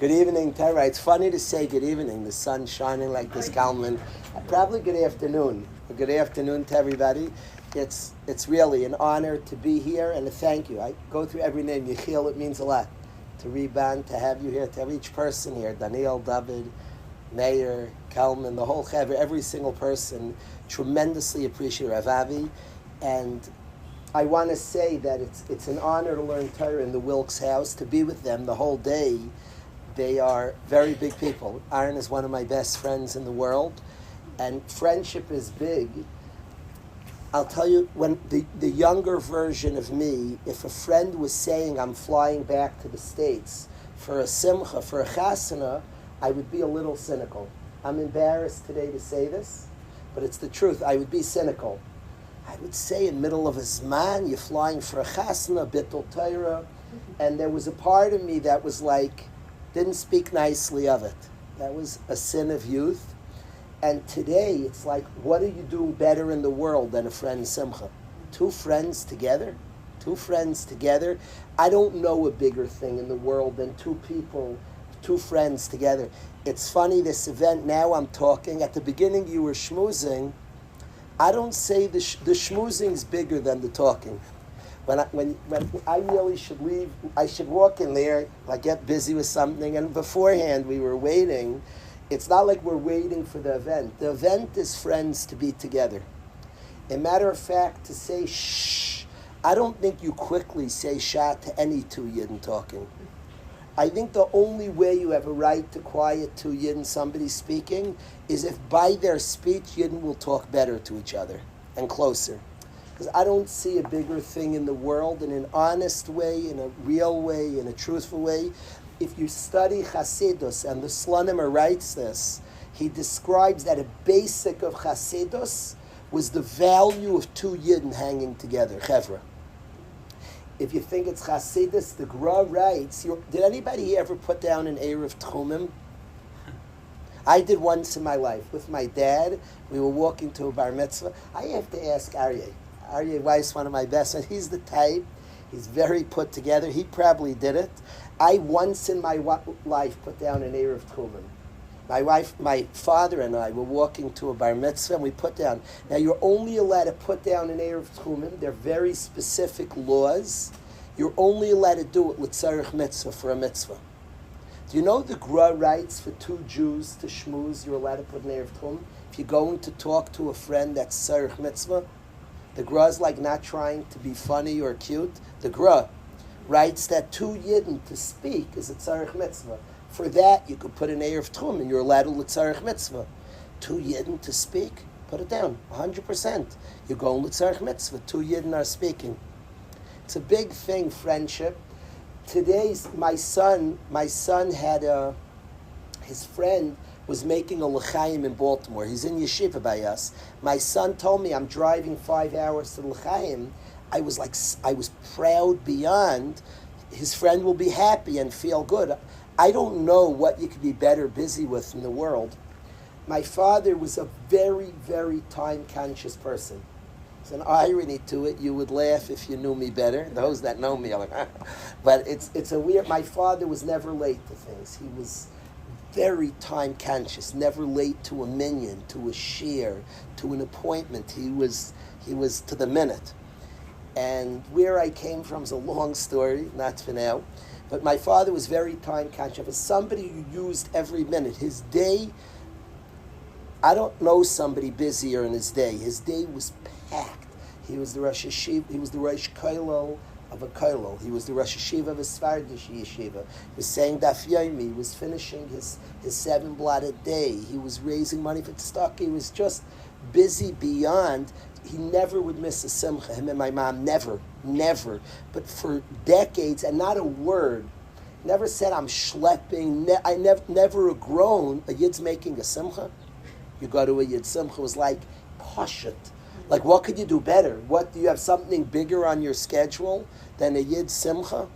Good evening, Tara. It's funny to say good evening. The sun's shining like this, Kalman. Probably good afternoon. Good afternoon to everybody. It's really an honor to be here and a thank you. I go through every name. Yechiel, it means a lot. To Rebbe, to have you here, to have each person here. Daniel, David, Meir, Kalman, the whole Chevra, every single person. Tremendously appreciate Rav Avi. And I want to say that it's an honor to learn Torah in the Wilk's house, to be with them the whole day. They are very big people. Aaron is one of my best friends in the world, and friendship is big. I'll tell you, when the younger version of me, if a friend was saying, I'm flying back to the States for a simcha, for a chasana, I would be a little cynical. I'm embarrassed today to say this, but it's the truth. I would be cynical. I would say in middle of a zman, you're flying for a chasana, bittul Torah, and there was a part of me that was like, didn't speak nicely of it. That was a sin of youth. And today, it's like, what are you doing better in the world than a friend simcha? Two friends together? Two friends together? I don't know a bigger thing in the world than two people, two friends together. It's funny, this event, now I'm talking. At the beginning, you were schmoozing. I don't say the schmoozing's bigger than the talking. When I really should leave, I should walk in there, like get busy with something, and beforehand we were waiting. It's not like we're waiting for the event. The event is friends to be together. A matter of fact, to say shh, I don't think you quickly say shah to any two yidden talking. I think the only way you have a right to quiet two yidden, somebody speaking, is if by their speech yidden will talk better to each other and closer. Because I don't see a bigger thing in the world in an honest way, in a real way, in a truthful way. If you study Chassidus, and the Slonimer writes this, he describes that a basic of Chassidus was the value of two yidden hanging together, chevra. If you think it's Chassidus, the Gra writes, did anybody ever put down an Erev Tchumim? I did once in my life. With my dad, we were walking to a bar mitzvah. I have to ask Aryeh. Aryeh Weiss, one of my best friends, he's the type, he's very put together, he probably did it. I once in my life put down an Erev Tchumim. My father and I were walking to a bar mitzvah and we put down. Now you're only allowed to put down an Erev Tchumim, they're very specific laws. You're only allowed to do it with tzarich mitzvah, for a mitzvah. Do you know the Gra writes for two Jews to shmooze, you're allowed to put an Erev Tchumim? If you're going to talk to a friend that's tzarich mitzvah, the Gra is like not trying to be funny or cute. The Gra writes that two yidden to speak is a tzarich mitzvah. For that, you could put an Erev Tchum and you're allowed to tzarich mitzvah. Two yidden to speak, put it down, 100%. You're going tzarich mitzvah. Two yidden are speaking. It's a big thing, friendship. Today's, my son had his friend was making a l'chaim in Baltimore. He's in yeshiva by us. My son told me, I'm driving 5 hours to l'chaim. I was proud beyond. His friend will be happy and feel good. I don't know what you could be better busy with in the world. My father was a very, very time-conscious person. There's an irony to it. You would laugh if you knew me better. Those that know me are like, but it's a weird. My father was never late to things. He was very time conscious, never late to a minyan, to a shiur, to an appointment. He was to the minute. And where I came from is a long story, not for now. But my father was very time conscious. As somebody who used every minute. His day, I don't know somebody busier in his day. His day was packed. He was the Rosh Yeshiva, he was the Rosh Kollel of a kollel. He was the Rosh Yeshiva of a Svardish yeshiva. He was saying Daf Yomi. He was finishing his 7-blotted day. He was raising money for tzedakah. He was just busy beyond. He never would miss a simcha. Him and my mom, never. But for decades, and not a word, never said I'm schlepping. I never a groan. A yid's making a simcha. You go to a yid simcha, it was like pashut. Like, what could you do better? What, do you have something bigger on your schedule than a yid simcha?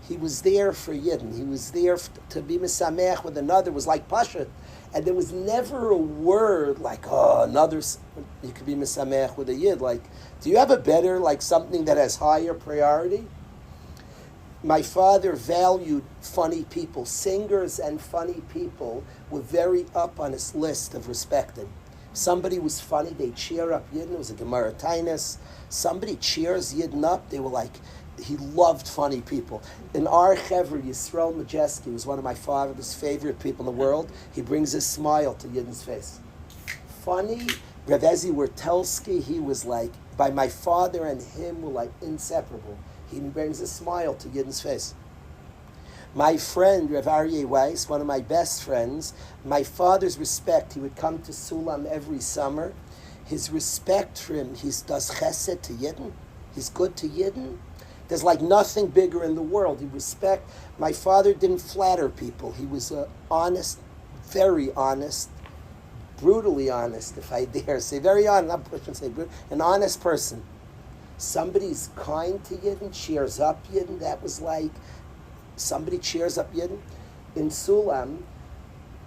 He was there for yidden. He was there to be misamech with another. It was like pashut. And there was never a word like, another, you could be misamech with a yid. Like, do you have a better, like something that has higher priority? My father valued funny people. Singers and funny people were very up on his list of respected. Somebody was funny, they cheer up Yidden. It was a Gemara Tainus. Somebody cheers Yidden up, they were like, he loved funny people. In our Chevra, Yisrael Majeski was one of my father's favorite people in the world. He brings a smile to Yidden's face. Funny, Rav Ezi Wertelski, he was like, by my father and him were like inseparable. He brings a smile to Yidden's face. My friend, Rav Aryeh Weiss, one of my best friends, my father's respect, he would come to Sulam every summer. His respect for him, he does chesed to Yidden. He's good to Yidden. There's like nothing bigger in the world. He respect. My father didn't flatter people. He was honest, very honest, brutally honest, if I dare say. Very honest, not push and say brutal, an honest person. Somebody's kind to Yidden, cheers up Yidden. That was like, somebody cheers up Yidden. In Sulam,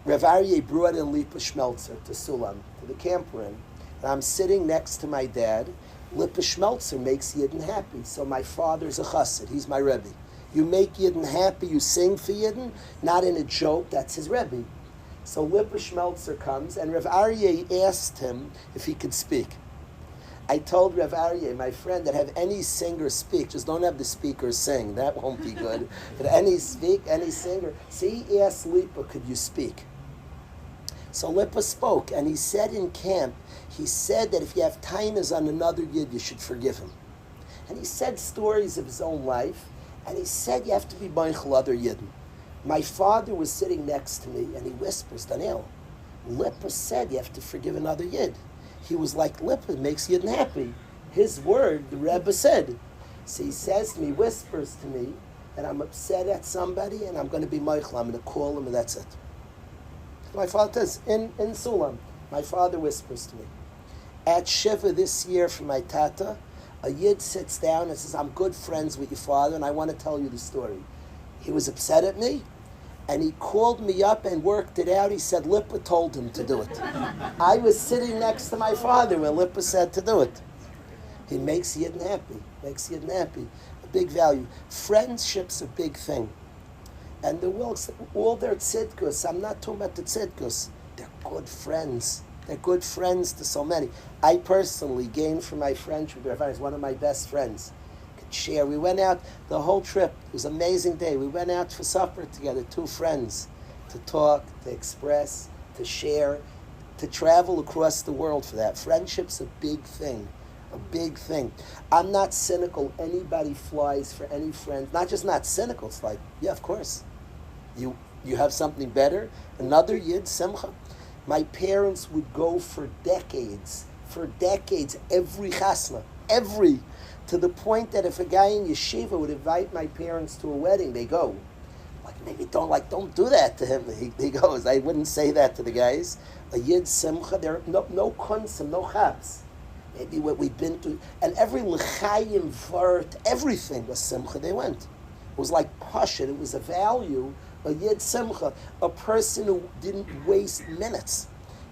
Rav Aryeh brought in Lipa Schmelzer to Sulam, to the camp we're in. And I'm sitting next to my dad. Lipa Schmelzer makes Yidden happy. So my father's a chassid. He's my Rebbe. You make Yidden happy, you sing for Yidden, not in a joke, that's his Rebbe. So Lipa Schmelzer comes, and Rav Aryeh asked him if he could speak. I told Rav Aryeh, my friend, that have any singer speak, just don't have the speaker sing, that won't be good. But any singer. So he asked Lipa, could you speak? So Lipa spoke, and he said in camp, he said that if you have tainas on another Yid, you should forgive him. And he said stories of his own life, and he said you have to be meichel other Yidden. My father was sitting next to me, and he whispers, Daniel, Lipa said you have to forgive another Yid. He was like, Lipa makes Yidden happy. His word, the Rebbe said. So he says to me, whispers to me, and I'm upset at somebody, and I'm going to be meichel, I'm going to call him, and that's it. My father says, in Sulam, my father whispers to me. At Shiva this year for my tata, a Yid sits down and says, I'm good friends with your father, and I want to tell you the story. He was upset at me, and he called me up and worked it out. He said Lipa told him to do it. I was sitting next to my father when Lipa said to do it. He makes Yidden happy, a big value. Friendship's a big thing. And the Wilks, all their tzidkus, I'm not talking about the tzidkus, they're good friends. They're good friends to so many. I personally gained from my friendship with Rav, one of my best friends. Could share. We went out the whole trip. It was an amazing day. We went out for supper together, two friends, to talk, to express, to share, to travel across the world for that. Friendship's a big thing. A big thing. I'm not cynical. Anybody flies for any friend. Not just not cynical. It's like, yeah, of course. You have something better. Another Yid, Simcha. My parents would go for decades, every chasna, to the point that if a guy in yeshiva would invite my parents to a wedding, they go. Like, maybe don't do that to him. He goes, I wouldn't say that to the guys. A Yid Simcha, there are no konsim, no chaps. Maybe what we've been through, and every l'chaim vart, everything was Simcha, they went. It was like Pasha, it was a value. A Yid Simcha, a person who didn't waste minutes.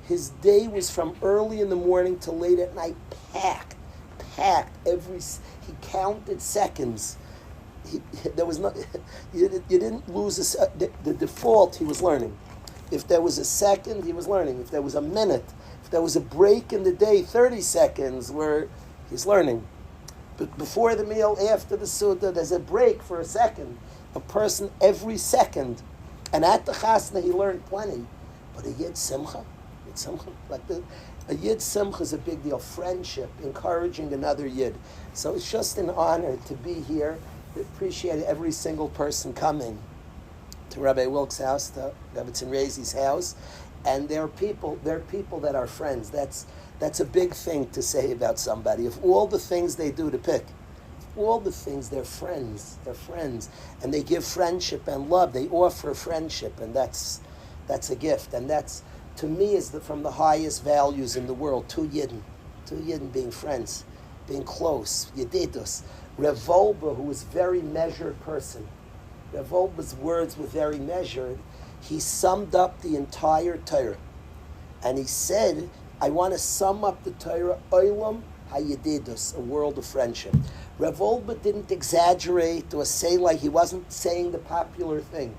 His day was from early in the morning to late at night, packed. He counted seconds. There was no, you didn't lose the default. He was learning. If there was a second, he was learning. If there was a minute, if there was a break in the day, 30 seconds, where he's learning. But before the meal, after the Suda, there's a break for a second. A person every second. And at the Chasna, he learned plenty. But a Yid Simcha, a Yid Simcha is a big deal. Friendship, encouraging another Yid. So it's just an honor to be here. I appreciate every single person coming to Rabbi Wilk's house, to Rebbe Rezi's house. And there are people that are friends. That's a big thing to say about somebody. Of all the things they do to pick, all the things, they're friends, and they give friendship and love, they offer friendship, and that's a gift, and that's, to me, is from the highest values in the world. Two Yidden being friends, being close, Yedidus. Rav Wolbe, who was a very measured person, Rav Wolbe's words were very measured. He summed up the entire Torah, and he said, I want to sum up the Torah, Olam HaYedidus, a world of friendship. Rav Wolbe didn't exaggerate or say like he wasn't saying the popular thing.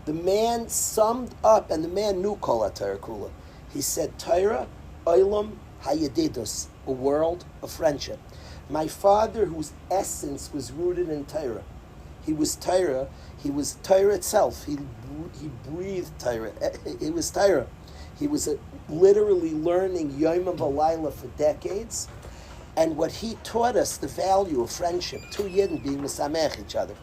The man summed up, and the man knew Kol HaTorah Kula. He said, Torah, Olam, Hayedidus, a world of friendship. My father, whose essence was rooted in Torah, he was Torah itself. He breathed Torah. He was Torah. He was literally learning Yom V'Layla for decades. And what he taught us, the value of friendship, two Yidden being Mesamech each other.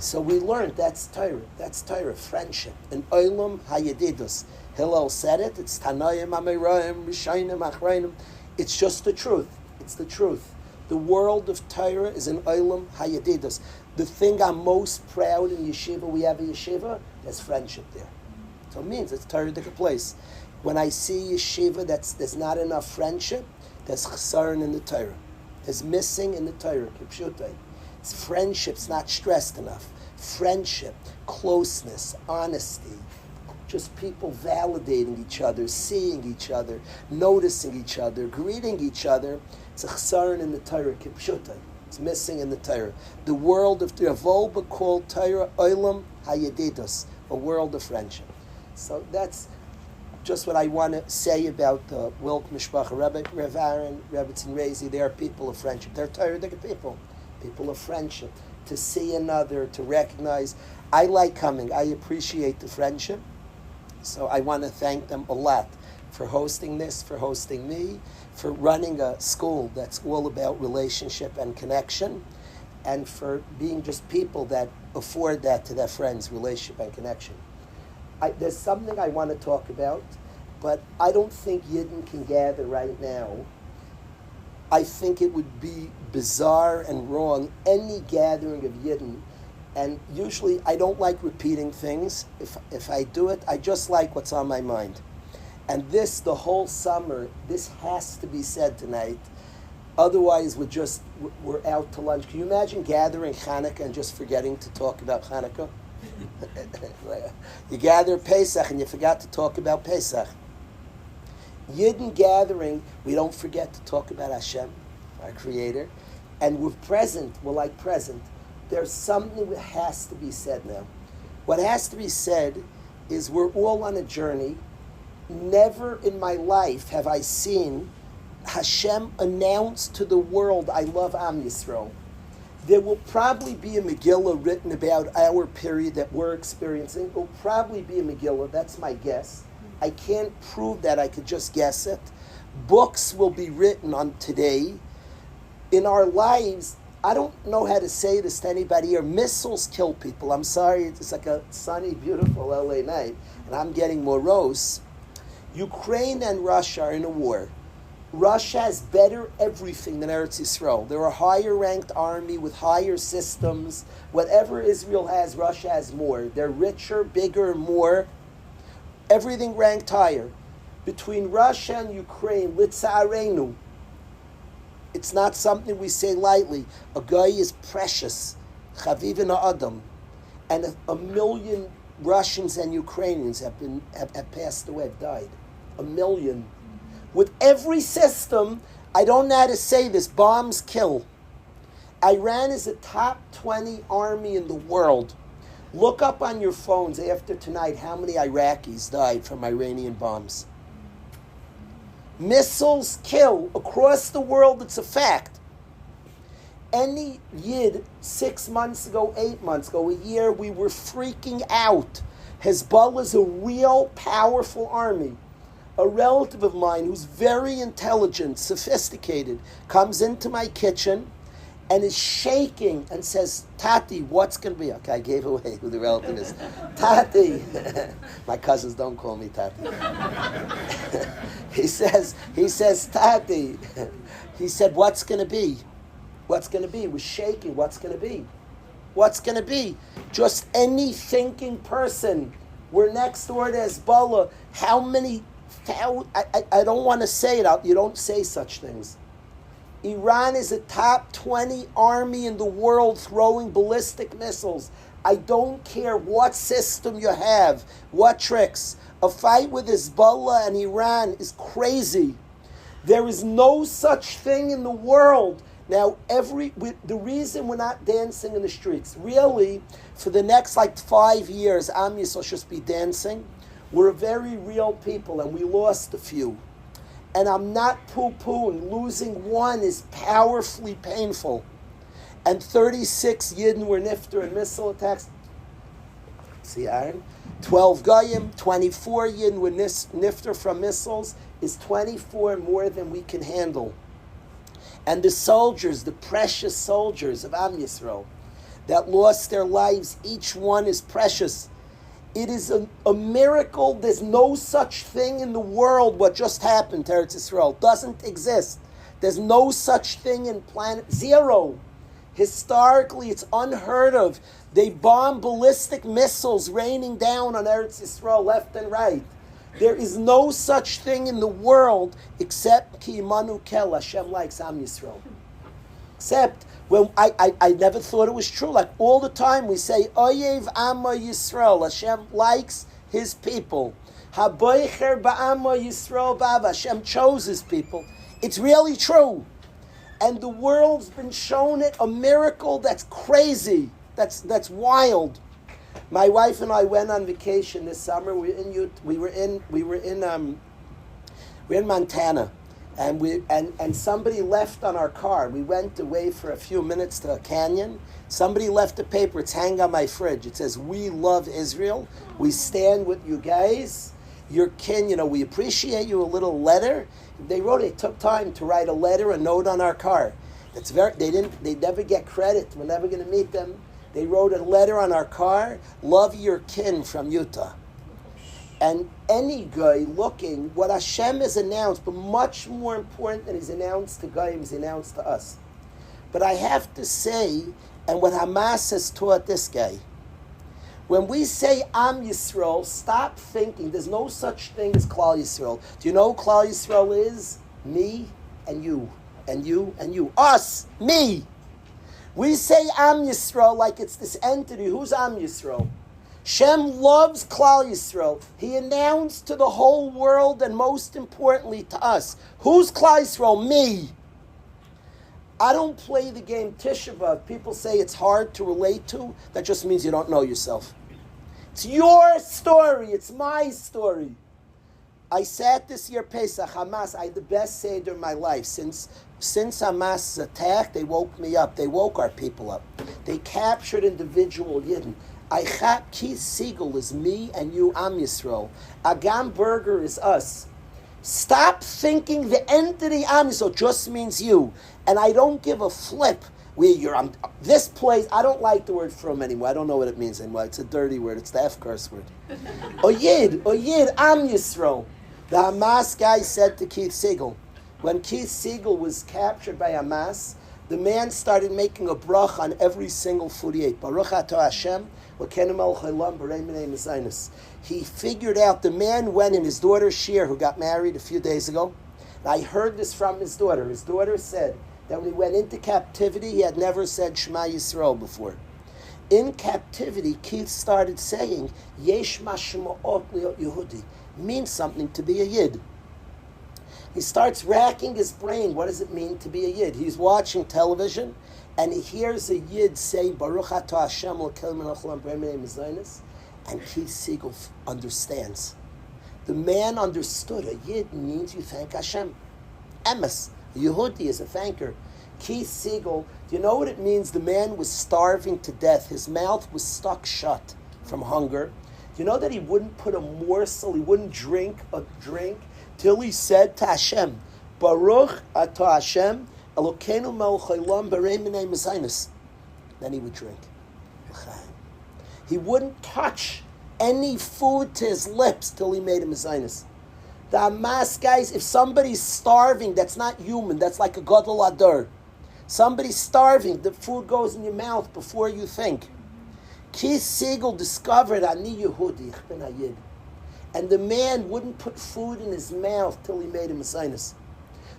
So we learned that's Torah, friendship. And Olam Hayedidus. Hillel said it, it's Tanayim Ameroim, Rishayim Achrayim. It's just the truth. It's the truth. The world of Torah is an Olam Hayedidus. The thing I'm most proud in yeshiva, we have a yeshiva, there's friendship there. So it means it's Torah-dik place. When I see yeshiva there's not enough friendship, there's chesaron in the Torah. There's missing in the Torah. It's friendship's not stressed enough. Friendship, closeness, honesty, just people validating each other, seeing each other, noticing each other, greeting each other. It's a chesaron in the Torah. It's missing in the Torah. The world of Rav Wolbe called Torah Olam Hayedidus, a world of friendship. So that's just what I want to say about the Wilk Mishpacha. Rev Aaron, Rebbe Rezi, they are people of friendship. They're Torah-dik people of friendship. To see another, to recognize. I like coming. I appreciate the friendship. So I want to thank them a lot for hosting this, for hosting me, for running a school that's all about relationship and connection, and for being just people that afford that to their friends, relationship and connection. There's something I want to talk about, but I don't think Yidden can gather right now. I think it would be bizarre and wrong, any gathering of Yidden. And usually I don't like repeating things. If I do it, I just like what's on my mind. And the whole summer, this has to be said tonight. Otherwise, we're out to lunch. Can you imagine gathering Hanukkah and just forgetting to talk about Hanukkah? You gather Pesach and you forgot to talk about Pesach. Yidden gathering, we don't forget to talk about Hashem, our Creator. And we're like present. There's something that has to be said now. What has to be said is we're all on a journey. Never in my life have I seen Hashem announce to the world, I love Am Yisrael. There will probably be a Megillah written about our period that we're experiencing. It will probably be a Megillah, that's my guess. I can't prove that, I could just guess it. Books will be written on today. In our lives, I don't know how to say this to anybody here. Missiles kill people. I'm sorry, it's like a sunny, beautiful LA night, and I'm getting morose. Ukraine and Russia are in a war. Russia has better everything than Eretz Yisrael. They're a higher ranked army with higher systems. Whatever Israel has, Russia has more. They're richer, bigger, more. Everything ranked higher. Between Russia and Ukraine, litzarenu, it's not something we say lightly. A guy is precious. Chaviv Adam. And a million Russians and Ukrainians have passed away, have died. 1 million. With every system, I don't know how to say this, bombs kill. Iran is a top 20 army in the world. Look up on your phones after tonight how many Iraqis died from Iranian bombs. Missiles kill across the world, it's a fact. Any Yid 6 months ago, 8 months ago, a year, we were freaking out. Hezbollah is a real powerful army. A relative of mine who's very intelligent, sophisticated, comes into my kitchen and is shaking and says, Tati, what's going to be? Okay, I gave away who the relative is. Tati. My cousins don't call me Tati. He says, Tati. He said, what's going to be? What's going to be? He was shaking. What's going to be? What's going to be? Just any thinking person. We're next door to Hezbollah. How many? I don't want to say it out. You don't say such things. Iran is a top 20 army in the world throwing ballistic missiles. I don't care what system you have, what tricks. A fight with Hezbollah and Iran is crazy. There is no such thing in the world. Now, the reason we're not dancing in the streets, really, for the next 5 years, Am Yisrael will just be dancing. We're very real people, and we lost a few. And I'm not poo-pooing. Losing one is powerfully painful. And 36 Yidden were nifter in missile attacks. See, Aaron? 12 Goyim, 24 Yidden were nifter from missiles, is 24 more than we can handle. And the soldiers, the precious soldiers of Am Yisrael, that lost their lives, each one is precious. It is a miracle. There's no such thing in the world what just happened to Eretz Yisrael. Doesn't exist. There's no such thing in planet zero. Historically, it's unheard of. They bomb ballistic missiles raining down on Eretz Yisrael left and right. There is no such thing in the world except Ki Imanu Kel, Hashem likes Am Yisrael. Except when I never thought it was true. Like all the time we say, Oyev Amma Yisrael, Hashem likes His people. Haboicher Ba'amma Yisrael Ba'ava, Hashem chose His people. It's really true. And the world's been shown it, a miracle that's crazy, that's wild. My wife and I went on vacation this summer. We were in Montana, and somebody left on our car. We went away for a few minutes to a canyon. Somebody left a paper. It's hanging on my fridge. It says, "We love Israel. We stand with you guys. Your kin. We appreciate you." A little letter. They took time to write a letter, a note on our car. They never get credit. We're never going to meet them. They wrote a letter on our car, "Love your kin from Utah." And any guy looking, what Hashem has announced, but much more important than He's announced to Goyim, He's announced to us. But I have to say, and what Hamas has taught this guy, when we say Am Yisrael, stop thinking there's no such thing as Klal Yisrael. Do you know who Klal Yisrael is? Me and you, and you and you. Us, me. We say Am Yisrael like it's this entity. Who's Am Yisrael? Shem loves Klal Yisrael. He announced to the whole world, and most importantly to us, who's Klal Yisrael? Me. I don't play the game Tisha B'Av. People say it's hard to relate to. That just means you don't know yourself. It's your story. It's my story. I sat this year Pesach, Hamas. I had the best Seder in my life. Since Hamas attacked, they woke me up. They woke our people up. They captured individual Yidden. Keith Siegel is me and you, Am Yisrael. Agam Berger is us. Stop thinking the entity Am Yisrael just means you. And I don't give a flip where you're this place. I don't like the word from anymore. I don't know what it means anymore. It's a dirty word. It's the F curse word. Oyid, Am Yisrael. The Hamas guy said to Keith Siegel, when Keith Siegel was captured by Hamas, the man started making a brach on every single food he ate. Baruch atah Hashem, v'kenim el chaylam b'rei minei mezainis. He figured out, the man went in, his daughter Shiur, who got married a few days ago, and I heard this from his daughter. His daughter said that when he went into captivity, he had never said Shema Yisrael before. In captivity, Keith started saying, Yesh mashma'ot li'ot Yehudi, means something to be a Yid. He starts racking his brain. What does it mean to be a Yid? He's watching television, and he hears a Yid say, Baruch atah Hashem l'kel menachlam b'rei mezainis, and Keith Siegel understands. The man understood. A Yid means you thank Hashem. Emes. A Yehudi is a thanker. Keith Siegel, do you know what it means? The man was starving to death. His mouth was stuck shut from hunger. Do you know that he wouldn't put a morsel, he wouldn't drink a drink, till he said to Hashem, Baruch atah Hashem, Elokeinu melech haolam b'rei minei mezainis. Then he would drink. He wouldn't touch any food to his lips till he made a mezainis. The Hamas guys, if somebody's starving, that's not human, that's like a gadol adar. Somebody's starving, the food goes in your mouth before you think. Keith Siegel discovered, Ani Yehudi, ich bin a Yid. And the man wouldn't put food in his mouth till he made a mezainis.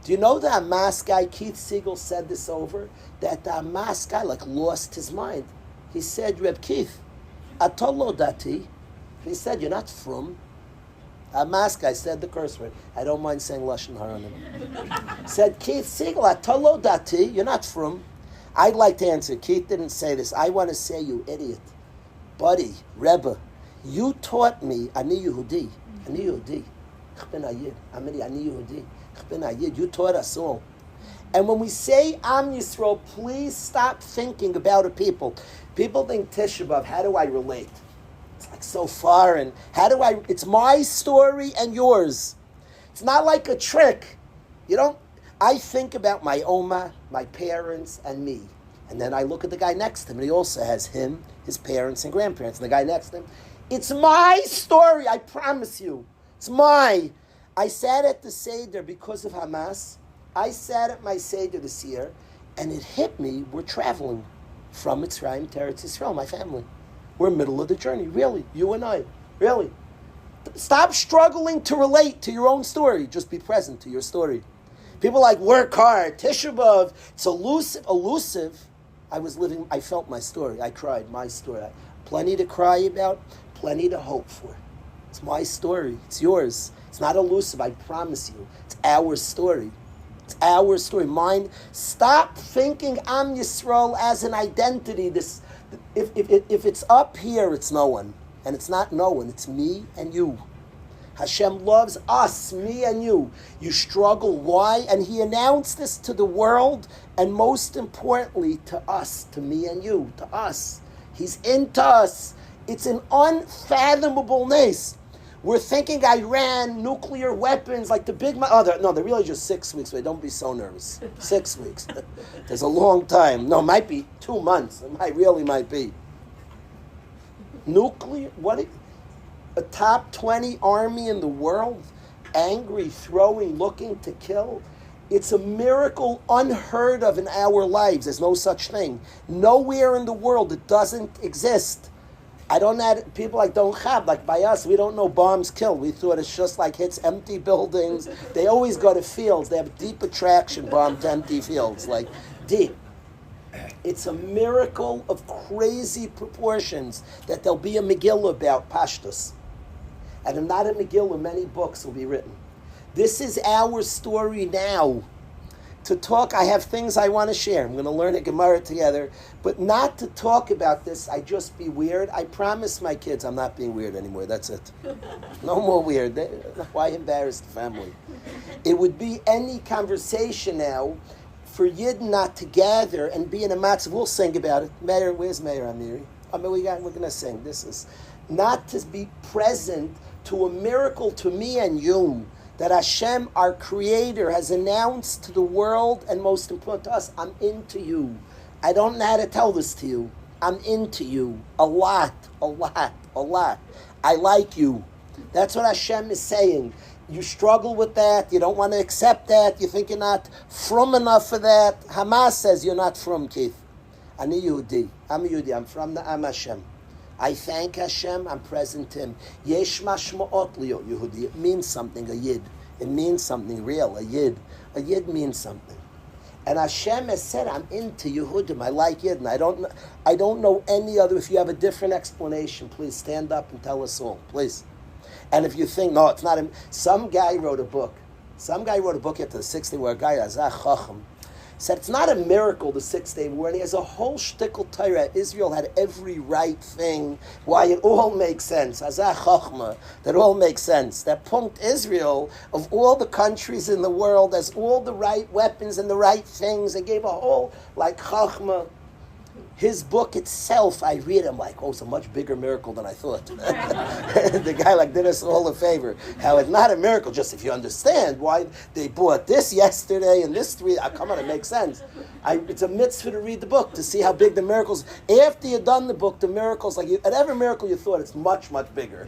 Do you know the Hamas guy, Keith Siegel said this over, that the Hamas guy lost his mind. He said, Reb Keith, atolo dati. He said, you're not from. Hamas guy said the curse word. I don't mind saying Lashon Hara on him. Said, Keith Siegel, Tolo Dati, you're not from. I'd like to answer. Keith didn't say this. I want to say, you idiot. Buddy, Rebbe, you taught me, Ani Yehudi. Ani Yehudi. Ich bin Ayid. Ani Yehudi. Ich bin Ayid. You taught us all. And when we say Am Yisrael, please stop thinking about a people. People think Tisha B'Av, how do I relate? It's like so far, and how do I, it's my story and yours. It's not like a trick. You don't, I think about my Oma, my parents, and me. And then I look at the guy next to him, and he also has him, his parents and grandparents, and the guy next to him. It's my story, I promise you. It's my. I sat at the Seder because of Hamas. I sat at my Seder this year, and it hit me, we're traveling from Mitzrayim to Eretz Yisrael, my family. We're middle of the journey, really, you and I, really. Stop struggling to relate to your own story. Just be present to your story. People like, work hard, Tisha B'Av, it's elusive. I felt my story, I cried, my story. Plenty to cry about, plenty to hope for. It's my story, it's yours. It's not elusive, I promise you. It's our story. It's our story. Mine. Stop thinking Am Yisrael as an identity. This, if it's up here, it's no one. And it's not no one, it's me and you. Hashem loves us, me and you. You struggle, why? And He announced this to the world, and most importantly, to us, to me and you, to us. He's into us. It's an unfathomable nace. We're thinking Iran, nuclear weapons, like the big... they're really just 6 weeks away. Don't be so nervous. 6 weeks. There's a long time. No, it might be 2 months. It really might be. Nuclear... A top 20 army in the world, angry, throwing, looking to kill. It's a miracle unheard of in our lives. There's no such thing. Nowhere in the world it doesn't exist. I don't know, people like don't have, like by us, we don't know bombs kill. We thought it's just like hits empty buildings. They always go to fields. They have deep attraction, bomb to empty fields, like deep. It's a miracle of crazy proportions that there'll be a Megillah about Pashtus. And if not a Megillah, many books will be written. This is our story now. To talk, I have things I want to share. I'm going to learn a Gemara together. But not to talk about this, I just be weird. I promise my kids I'm not being weird anymore. That's it. No more weird. Why embarrass the family? It would be any conversation now for Yid not to gather and be in a matzav. We'll sing about it. Mayor, where's Mayor Amiri? We're going to sing. This is not to be present to a miracle to me and you, that Hashem, our Creator, has announced to the world, and most important to us, I'm into you. I don't know how to tell this to you. I'm into you. A lot. I like you. That's what Hashem is saying. You struggle with that. You don't want to accept that. You think you're not from enough for that. Hamas says you're not from, Keith. Ani Yehudi. I'm a Yehudi. I'm from the Am Hashem. I thank Hashem, I'm present to Him. Yesh mashma'ot liot Yehudi. It means something, a Yid. It means something real, a Yid. A Yid means something. And Hashem has said, I'm into Yehudim. I like Yid. And I don't know any other. If you have a different explanation, please stand up and tell us all, please. And if you think, no, it's not him. Some guy wrote a book. After the 6th day war, a guy, Azach Chacham, said it's not a miracle, the 6th day war, and he has a whole shtickle Torah. Israel had every right thing, why it all makes sense. Azah Chochma, that all makes sense. That punkt Israel, of all the countries in the world, has all the right weapons and the right things. They gave a whole, like Chochma. His book itself, I read, I'm like, it's a much bigger miracle than I thought. The guy did us all a favor. How it's not a miracle, just if you understand why they bought this yesterday and this 3. Come on, it makes sense. It's a mitzvah to read the book, to see how big the miracles. After you've done the book, the miracles, at every miracle you thought, it's much, much bigger.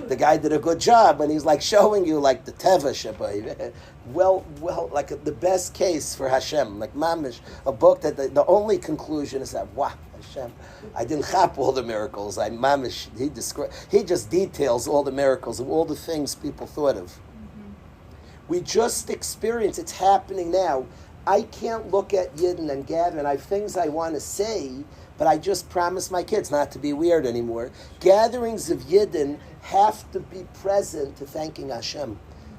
The guy did a good job, and he's showing you the Teva Shabbat. Well, the best case for Hashem, Mamish, a book that the only conclusion is that, wow, Hashem, I didn't chap all the miracles. Mamish, he just details all the miracles of all the things people thought of. Mm-hmm. We just experience, it's happening now. I can't look at Yidden and gather, and I have things I want to say, but I just promised my kids not to be weird anymore. Gatherings of Yidden have to be present to thanking Hashem.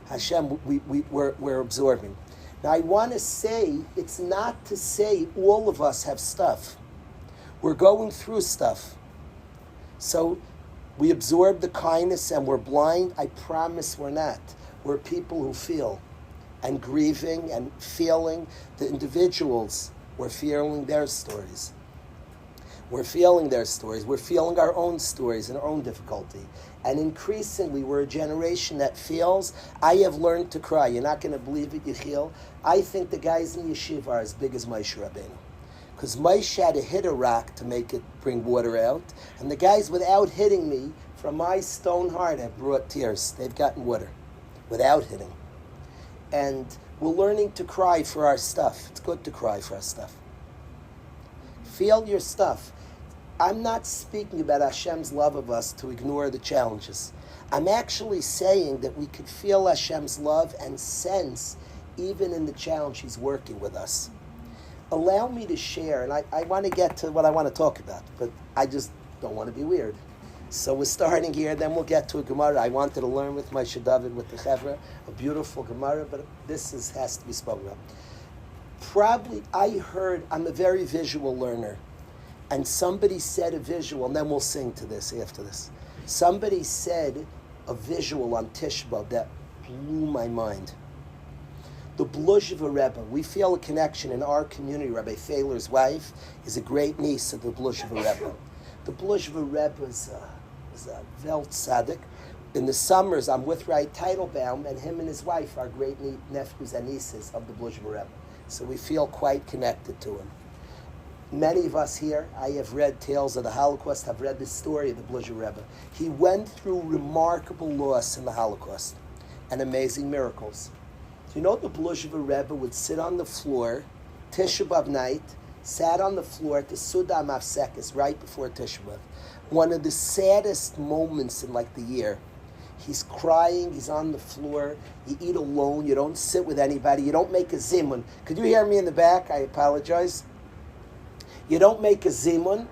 Hashem, we're absorbing. Now I want to say, it's not to say all of us have stuff. We're going through stuff. So we absorb the kindness and we're blind. I promise we're not. We're people who feel and grieving and feeling. The individuals, we're feeling their stories. We're feeling their stories. We're feeling our own stories and our own difficulty. And increasingly, we're a generation that feels. I have learned to cry. You're not going to believe it, Yechiel. I think the guys in Yeshiva are as big as Moshe Rabbeinu. Because Moshe had to hit a rock to make it bring water out. And the guys, without hitting me, from my stone heart, have brought tears. They've gotten water without hitting. And we're learning to cry for our stuff. It's good to cry for our stuff. Feel your stuff. I'm not speaking about Hashem's love of us to ignore the challenges. I'm actually saying that we could feel Hashem's love and sense, even in the challenge, He's working with us. Allow me to share, and I want to get to what I want to talk about, but I just don't want to be weird. So we're starting here, then we'll get to a Gemara. I wanted to learn with Moshe David, with the Chevra, a beautiful Gemara, but has to be spoken about. Probably, I'm a very visual learner, and somebody said a visual, and then we'll sing to this after this. Somebody said a visual on Tisha B'Av that blew my mind. The Bluzhev Rebbe, we feel a connection in our community. Rabbi Feiler's wife is a great niece of the Bluzhev Rebbe. The Bluzhev Rebbe is a Welt Tzaddik. In the summers, I'm with Rai Teitelbaum, and him and his wife are great nephews and nieces of the Bluzhev Rebbe. So we feel quite connected to him. Many of us here, I have read tales of the Holocaust, have read the story of the Bluzhev Rebbe. He went through remarkable loss in the Holocaust and amazing miracles. So you know the Bluzhev Rebbe would sit on the floor, Tisha B'Av night, sat on the floor at the Suda Mafsekis right before Tisha B'Av. One of the saddest moments in the year. He's crying, he's on the floor, you eat alone, you don't sit with anybody, you don't make a zimun. Could you hear me in the back? I apologize. You don't make a zimun.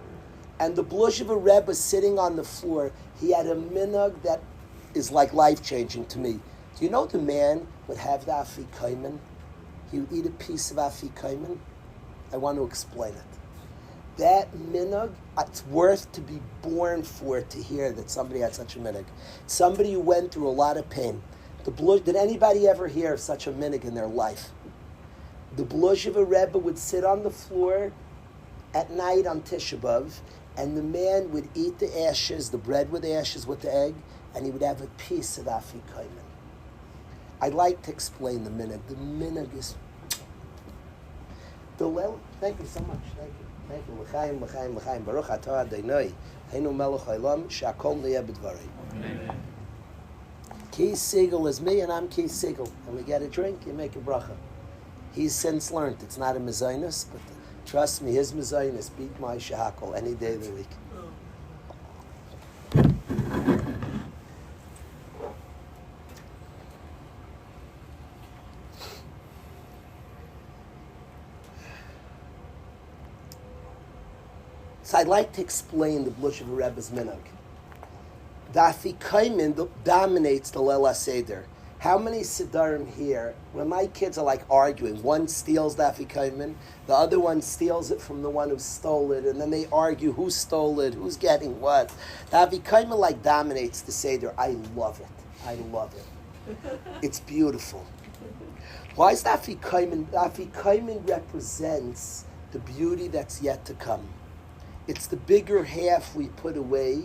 And the Bluzhev Rebbe sitting on the floor, he had a minhag that is life-changing to me. Do you know the man would have the afikomen? He would eat a piece of afikomen. I want to explain it. That minhag, it's worth to be born for, to hear that somebody had such a minhag. Somebody who went through a lot of pain. Did anybody ever hear of such a minhag in their life? The Bluzhev Rebbe would sit on the floor at night on Tisha B'Av, and the man would eat the ashes, the bread with ashes with the egg, and he would have a piece of afikomen. I'd like to explain the minhag. The minhag is... Thank you so much. Thank you. Thank you. L'chaim, l'chaim, l'chaim. Baruch atah Adonai. Heinu melech haolam, she'akol niyeh b'dvarei. Amen. Ki Sigel is me, and I'm Ki Sigel. And we get a drink, you make a bracha. He's since learned it's not a mezainis, but trust me, his mezainis beat my shehakol any day of the week. So I'd like to explain the Bluzhev Rebbe's minhag. The afikomen dominates the Leil HaSeder. How many Siddharim here, when my kids are arguing, one steals the afikomen, the other one steals it from the one who stole it, and then they argue who stole it, who's getting what. The afikomen dominates the Seder. I love it. I love it. It's beautiful. Why is the afikomen? The afikomen represents the beauty that's yet to come. It's the bigger half we put away,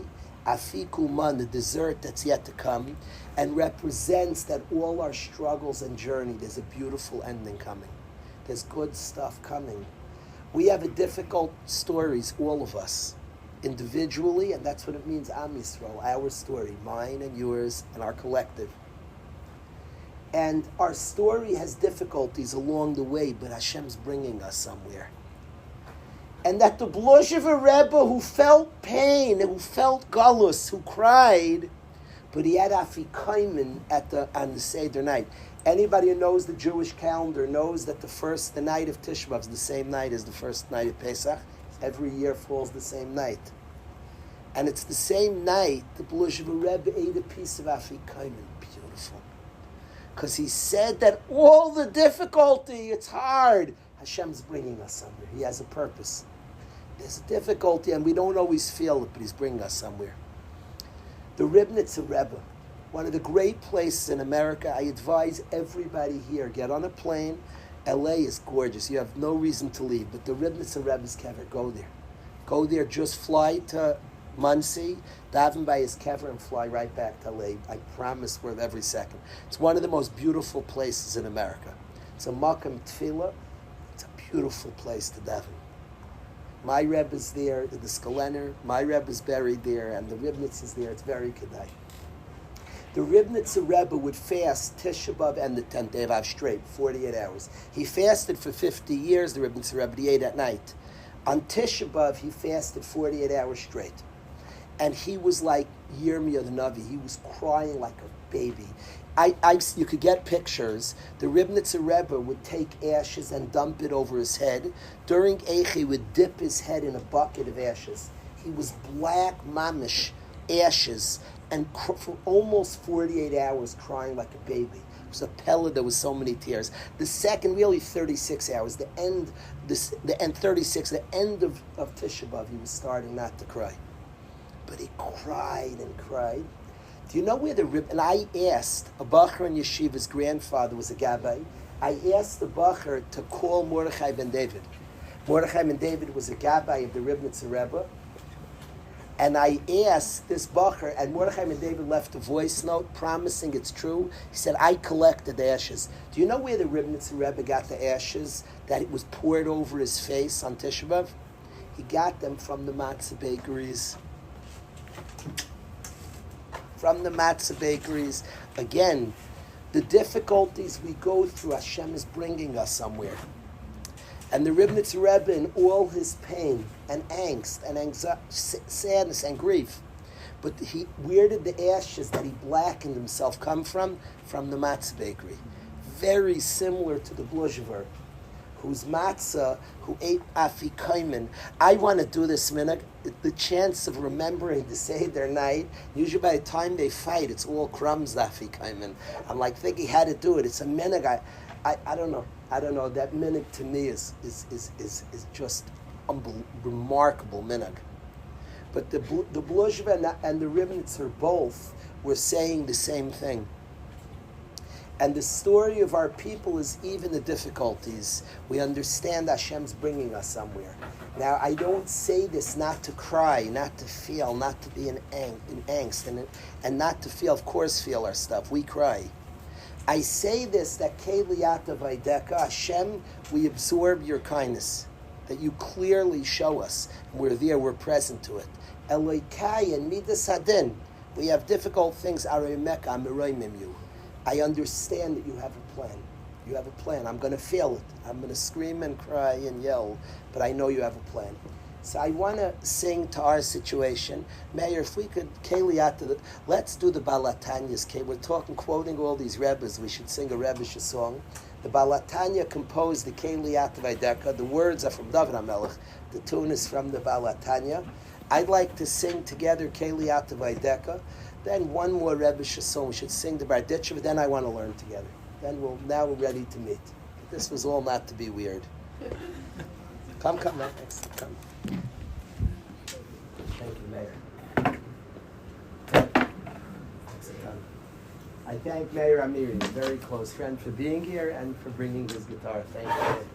afikuman, the dessert that's yet to come, and represents that all our struggles and journey, there's a beautiful ending coming. There's good stuff coming. We have a difficult stories, all of us, individually, and that's what it means, Am Yisrael, our story, mine and yours, and our collective. And our story has difficulties along the way, but Hashem's bringing us somewhere. And that the Bluzhev Rebbe who felt pain, who felt galus, who cried, but he had afikomen on the Seder night. Anybody who knows the Jewish calendar knows that the night of Tisha B'Av is the same night as the first night of Pesach. Every year falls the same night. And it's the same night the Bluzhever Rebbe ate a piece of Afrikaans. Beautiful. Because he said that all the difficulty, it's hard, Hashem's bringing us somewhere. He has a purpose. There's a difficulty and we don't always feel it, but he's bringing us somewhere. The Ribnitzer Rebbe, one of the great places in America. I advise everybody here, get on a plane. LA is gorgeous. You have no reason to leave. But the Ribnitzer Rebbe's kever, go there. Go there, just fly to Muncie, daven by his kever, and fly right back to LA. I promise, worth every second. It's one of the most beautiful places in America. It's a makam tefillah. It's a beautiful place to daven. My Rebbe's there, the Skalener. My Rebbe's buried there, and the Ribnitz is there. It's very kedai. The Ribnitzer Rebbe would fast Tisha B'Av and the 10th day of Av straight, 48 hours. He fasted for 50 years, the Ribnitzer Rebbe, he ate at night. On Tisha B'Av, he fasted 48 hours straight. And he was like Yirmiyah the Navi. He was crying like a baby. You could get pictures. The Ribnitzer Rebbe would take ashes and dump it over his head. During Eich, he would dip his head in a bucket of ashes. He was black mamish, ashes, and for almost 48 hours crying like a baby. It was a pellet, there was so many tears. The second, really 36 hours, the end of Tisha B'Av, he was starting not to cry. But he cried and cried. Do you know where the Rebbe, and I asked, a Bacher in Yeshiva's grandfather was a Gabbai, I asked the Bacher to call Mordechai ben David. Mordechai ben David was a Gabbai of the Ribnitzer Rebbe. And I asked this Bacher, and Mordechai ben David left a voice note promising it's true. He said, I collected the ashes. Do you know where the Ribnitzer Rebbe got the ashes that it was poured over his face on Tisha B'Av? He got them from the matzah bakeries. From the matzah bakeries. Again, the difficulties we go through, Hashem is bringing us somewhere. And the Ribnitzer Rebbe, in all his pain and angst and sadness and grief, but where did the ashes that he blackened himself come from? From the matzah bakery. Very similar to the Bluzhever, whose matzah, who ate Afrikaans. I want to do this minute. The chance of remembering to say their night, usually by the time they fight, it's all crumbs, Afrikaans. I'm like thinking how to do it. It's a minute. I don't know. I don't know. That minhag to me is just remarkable minhag. But the Bluzhever and the Ribnitzer both were saying the same thing. And the story of our people is even the difficulties. We understand Hashem's bringing us somewhere. Now, I don't say this not to cry, not to feel, not to be in angst, and not to feel, of course, feel our stuff. We cry. I say this that Keliyata Vaideka, Hashem, we absorb your kindness, that you clearly show us. We're there, we're present to it. Elokai and Midas Hadin, we have difficult things. Aremek Amiroimim you. I understand that you have a plan. You have a plan. I'm going to feel it. I'm going to scream and cry and yell, but I know you have a plan. So I want to sing to our situation. Mayor, if we could, let's do the Balatanyas. We're quoting all these Rebbes. We should sing a Rebbish song. The Balatanya composed the Keliyat Vaideka. The words are from David HaMelech. The tune is from the Balatanya. I'd like to sing together Keliyat Vaideka. Then one more Rebbish song. We should sing the Barditchev. Then I want to learn together. Then now we're ready to meet. But this was all not to be weird. Come, Max. Come. Thank you, Mayor. I thank Mayor Amiri, a very close friend, for being here and for bringing his guitar. Thank you.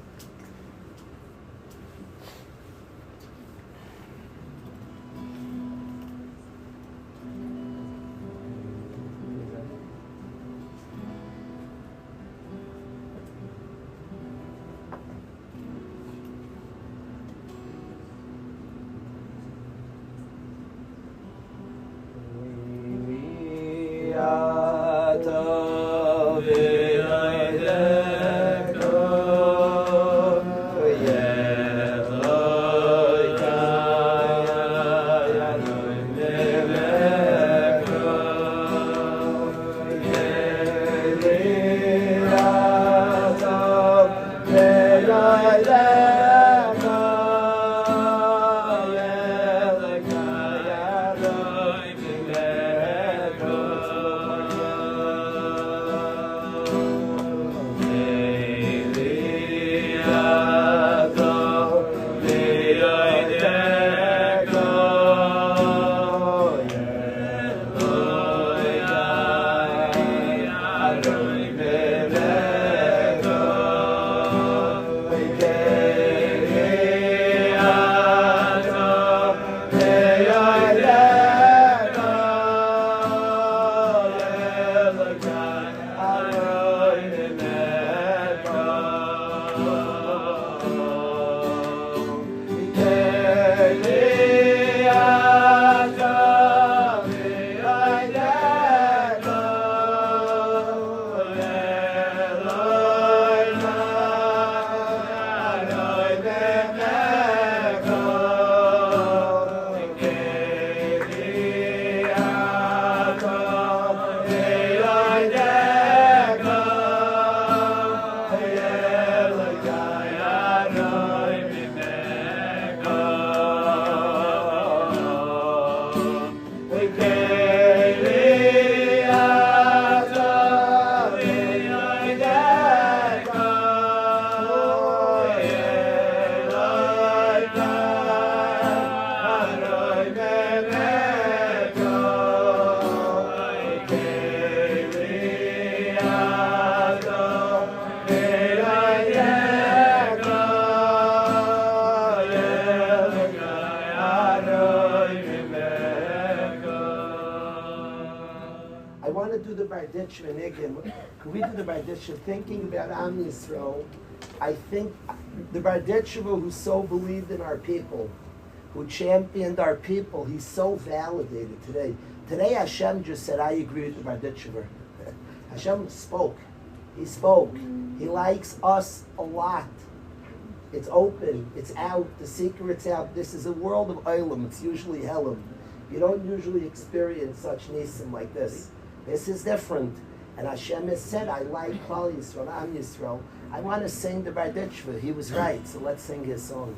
I want to do the Barditch and again. Can we do the Barditch thinking about Am Yisrael? I think the Barditch who so believed in our people, who championed our people, he's so validated today. Today Hashem just said, I agree with the Barditch. Hashem spoke. He spoke. He likes us a lot. It's open. It's out. The secret's out. This is a world of Olam. It's usually Helam. You don't usually experience such nisim like this. This is different. And Hashem has said, I like Klal Yisrael, Am Yisrael. I want to sing the Barditchva. He was right. So let's sing his song.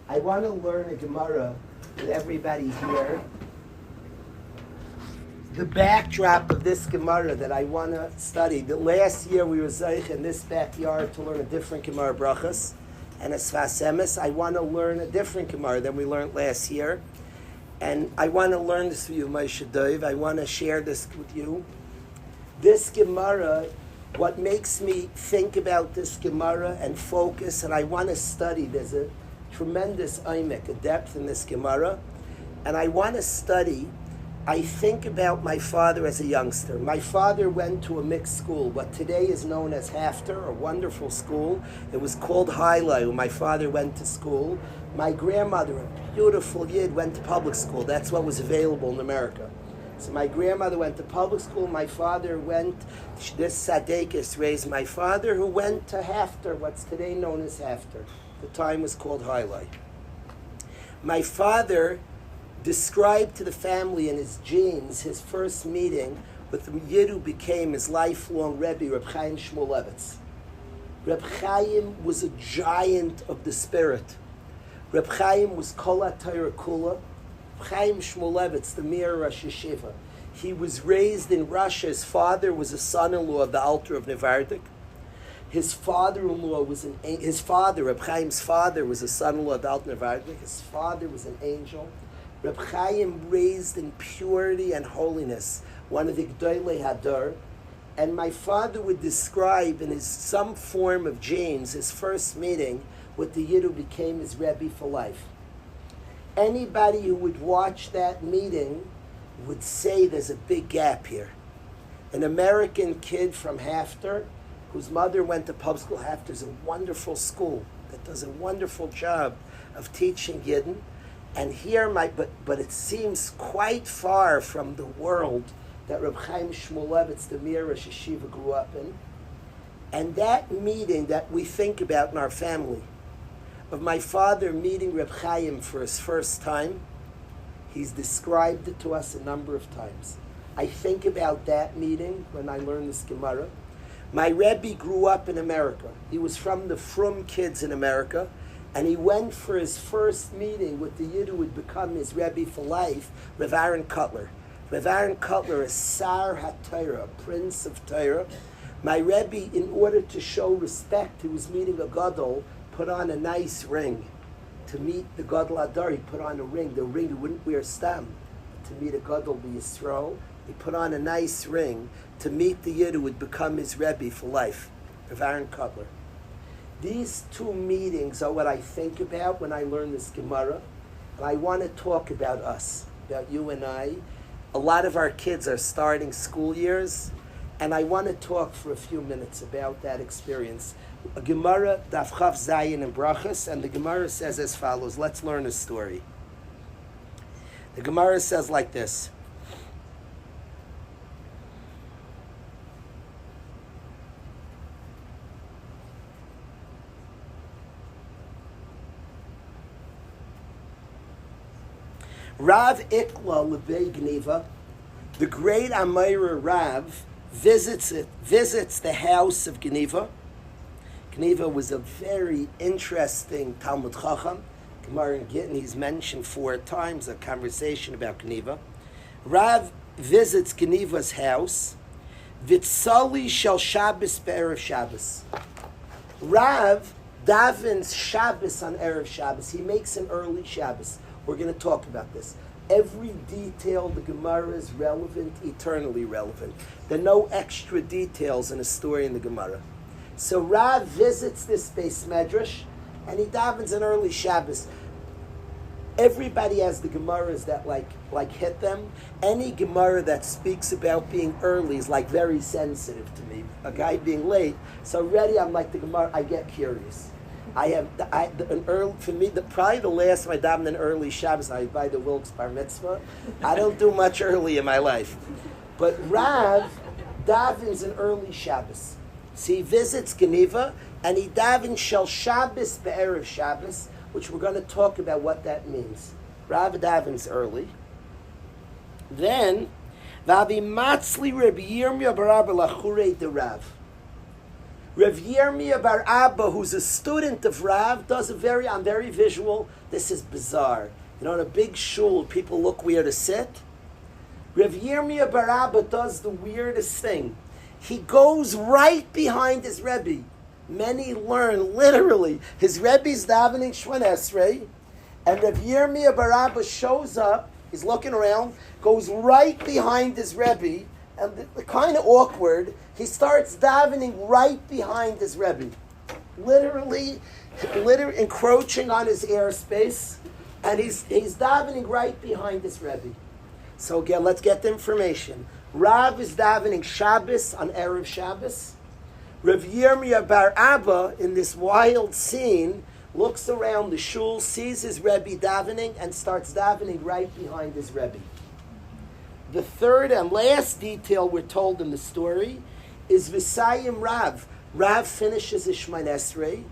I want to learn a Gemara with everybody here. The backdrop of this Gemara that I want to study. The last year we were Zeich in this backyard to learn a different Gemara Brachas and a Sfas Emes. I want to learn a different Gemara than we learned last year. And I want to learn this with you, Moshe Dov. I want to share this with you. This Gemara, what makes me think about this Gemara and focus, and I want to study, there's a tremendous aymek, a depth in this Gemara, and I want to study. I think about my father as a youngster. My father went to a mixed school, what today is known as Hafter, a wonderful school. It was called Hilo when my father went to school. My grandmother, a beautiful Yid, went to public school. That's what was available in America. So my grandmother went to public school. My father went, this Sadekis raised my father, who went to Hafter, what's today known as Hafter. The time was called Hailai. My father described to the family in his genes his first meeting with the Yid who became his lifelong Rebbe, Reb Chaim Shmulevitz. Reb Chaim was a giant of the spirit. Reb Chaim was Kol HaTorah Kula. Reb Chaim Shmulevitz, the Mir Rosh Yeshiva. He was raised in Russia. His father was a son-in-law of the Alter of Nevardik. His father-in-law was Reb Chaim's father was a son-in-law of the Alter of Nevardik. His father was an angel. Reb Chaim raised in purity and holiness, one of the Gdolei Hadar. And my father would describe in some form of James, his first meeting with the Yid who became his Rebbe for life. Anybody who would watch that meeting would say there's a big gap here. An American kid from Hafter, whose mother went to public school. Hafter's a wonderful school that does a wonderful job of teaching Yidden. And here, but it seems quite far from the world that Reb Chaim Shmulevitz, the Mir Rosh Yeshiva, grew up in. And that meeting that we think about in our family, of my father meeting Reb Chaim for his first time, he's described it to us a number of times. I think about that meeting when I learned this Gemara. My Rebbe grew up in America. He was from the Frum kids in America, and he went for his first meeting with the Yid who would become his Rebbe for life, Rav Aaron Kotler. Rav Aaron Kotler is Sar HaTorah, Prince of Torah. My Rebbe, in order to show respect, he was meeting a Gadol, put on a nice ring. To meet the Gadol Adar, he put on a ring. The ring he wouldn't wear stam. To meet a Gadol B'Yisrael, he put on a nice ring to meet the Yid who would become his Rebbe for life, Rav Aaron Kotler. These two meetings are what I think about when I learn this Gemara. And I want to talk about us, about you and I. A lot of our kids are starting school years, and I want to talk for a few minutes about that experience. A Gemara, Daf Chav Zayin and Brachas, and the Gemara says as follows. Let's learn a story. The Gemara says like this. Rav Ikla Lebei Gniva, the great Amira Rav, visits the house of Gniva. Gniva was a very interesting Talmud Chacham. Gemara in Gittin, he's mentioned 4 times, a conversation about Gniva. Rav visits Gniva's house. Vitzali shel Shabbos be'erev Shabbos. Rav davens Shabbos on erev Shabbos. He makes an early Shabbos. We're going to talk about this. Every detail the Gemara is relevant, eternally relevant. There are no extra details in a story in the Gemara. So Rav visits this Beis Medrash, and he davens an early Shabbos. Everybody has the Gemaras that like hit them. Any Gemara that speaks about being early is like very sensitive to me. A guy being late. So already I'm like the Gemara, I get curious. For me, probably the last time I davened an early Shabbos, I buy the Wilk's bar mitzvah. I don't do much early in my life. But Rav davens an early Shabbos. So he visits Geniva, and he davens shel Shabbos be'erev Shabbos, which we're going to talk about what that means. Rav davens early. Then, Vavi Matzli Rabbi Yirmiyah bar Abba lachure de Rav. Rav Yirmiyah bar Abba, who's a student of Rav, does I'm very visual. This is bizarre. You know, in a big shul, people look where to sit. Rav Yirmiyah bar Abba does the weirdest thing. He goes right behind his Rebbe. Many learn literally. His Rebbe's davening Shemon Esrei, and Rav Yirmiyah bar Abba shows up. He's looking around, goes right behind his Rebbe, and kind of awkward, he starts davening right behind his Rebbe. Literally encroaching on his airspace, and he's davening right behind his Rebbe. So again, let's get the information. Rav is davening Shabbos on Erev Shabbos. Rav Yirmiyah bar Abba, in this wild scene, looks around the shul, sees his Rebbe davening, and starts davening right behind his Rebbe. The third and last detail we're told in the story is Visayim Rav. Rav finishes his Shemon Esrei,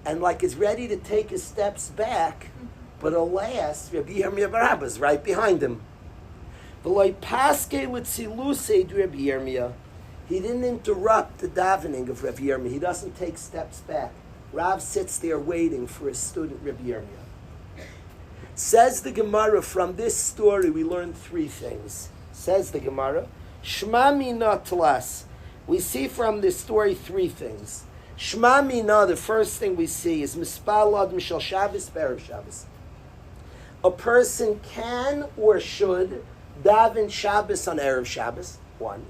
and like is ready to take his steps back, but alas, Rabbi Yirmiyah bar Abba is right behind him. V'loi paske l'tzilusei Rabbi Yirmiyah. He didn't interrupt the davening of Rabbi Yirmiyah. He doesn't take steps back. Rav sits there waiting for his student Rabbi Yirmiyah. Says the Gemara, from this story we learn three things. Says the Gemara, Shma mina tlas. We see from this story three things. Shma mina, the first thing we see is Mispal Adam Shel Shabbos Be'erev Shabbos. A person can or should daven Shabbos on Erev Shabbos. One.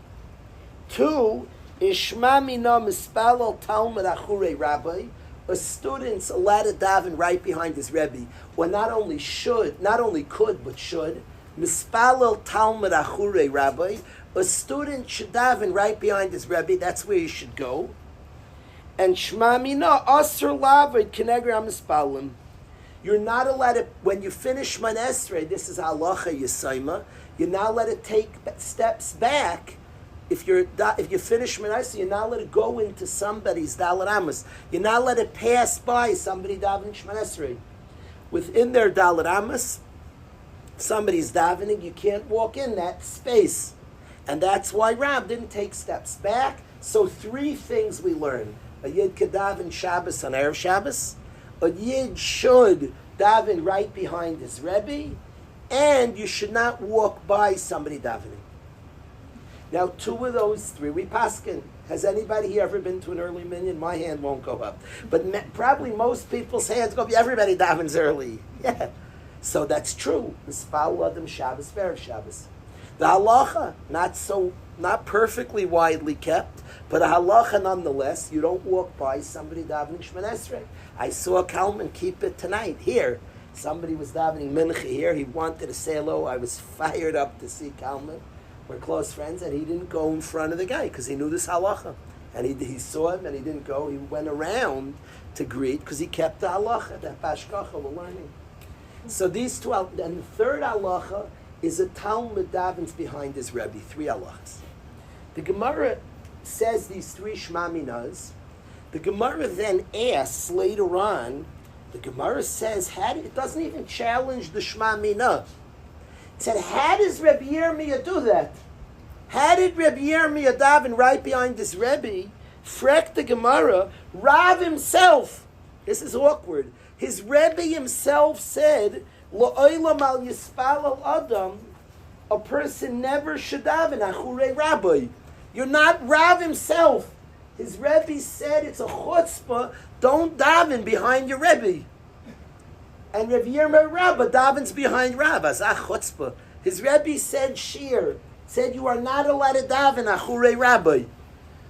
Two is Shma mina Mispal al Talmud Achure Rabbi. A student's allowed to daven right behind his Rebbe, or not only could, but should. Mispalel Talmud Achure Rabbi. A student should daven right behind his Rebbe. That's where you should go. And Shma mina Asr Lavid Kenegra Mispalim. You're not allowed to, when you finish Shemona Esrei, this is Halacha Yisayma, you're not allowed to take steps back. If you finish Shemona Esrei, you're not allowed to go into somebody's Dalet Amos. You're not allowed to pass by somebody davening Shemona Esrei. Within their Dalet Amos, somebody's davening, you can't walk in that space. And that's why Rab didn't take steps back. So three things we learn. A Yid could daven Shabbos on Erev Shabbos. A Yid should daven right behind his Rebbe. And you should not walk by somebody davening. Now, two of those three, we paskin. Has anybody here ever been to an early minyan? My hand won't go up. But probably most people's hands go up. Everybody davens early. Yeah. So that's true. Mispal Adam Shabbos Be'erev Shabbos. The halacha, not perfectly widely kept, but a halacha nonetheless, you don't walk by somebody davening Shemona Esrei. I saw Kalman keep it tonight, here. Somebody was davening Mincha here. He wanted to say hello. I was fired up to see Kalman. We're close friends, and he didn't go in front of the guy because he knew this halacha. And he saw him, and he didn't go. He went around to greet because he kept the halacha, that bashkacha we're learning. So these two, and the third halacha is a Talmud davens behind his Rebbe, three halachas. The Gemara says these three Shma minas. The Gemara then asks later on, the Gemara says, it doesn't even challenge the Shma mina. It said, how does Rabbi Yirmiyah do that? How did Rabbi Yirmiyah daven right behind his Rebbe? Frek the Gemara, Rav himself, this is awkward, his Rebbe himself said, Lo'olam al yispal al adam, a person never should daven achure Rabbi. You're not Rav himself. His Rebbe said it's a chutzpah, don't daven behind your Rebbe. And Rabbi Yirmiyah Rabba davens behind Rabba. Azach chutzpah. His Rebbe said Shiur, said you are not allowed to daven achure Rabbi.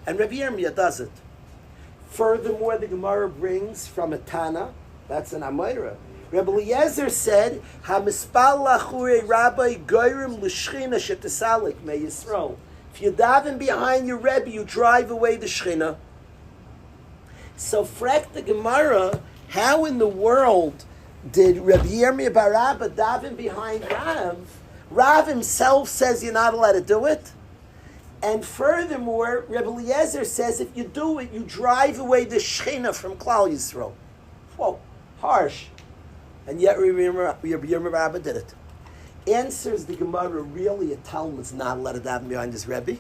And Rabbi Yirmiyah does it. Furthermore, the Gemara brings from a Tana, that's an Amayra. Rebbe Eliezer said, "Hamispal lachure Rabbi goyrim l'shchina shetisalik me Yisrael." If you daven behind your Rebbe, you drive away the Shechina. So, frek the Gemara, how in the world did Rabbi Yirmiyah bar Abba daven behind Rav? Rav himself says you're not allowed to do it. And furthermore, Rebbe Eliezer says if you do it, you drive away the Shechina from Klal Yisrael. Whoa, harsh. And yet Rabbi Yirmiyah bar Abba did it. Answers the Gemara, really a Talmud's not allowed to daven behind his Rebbe.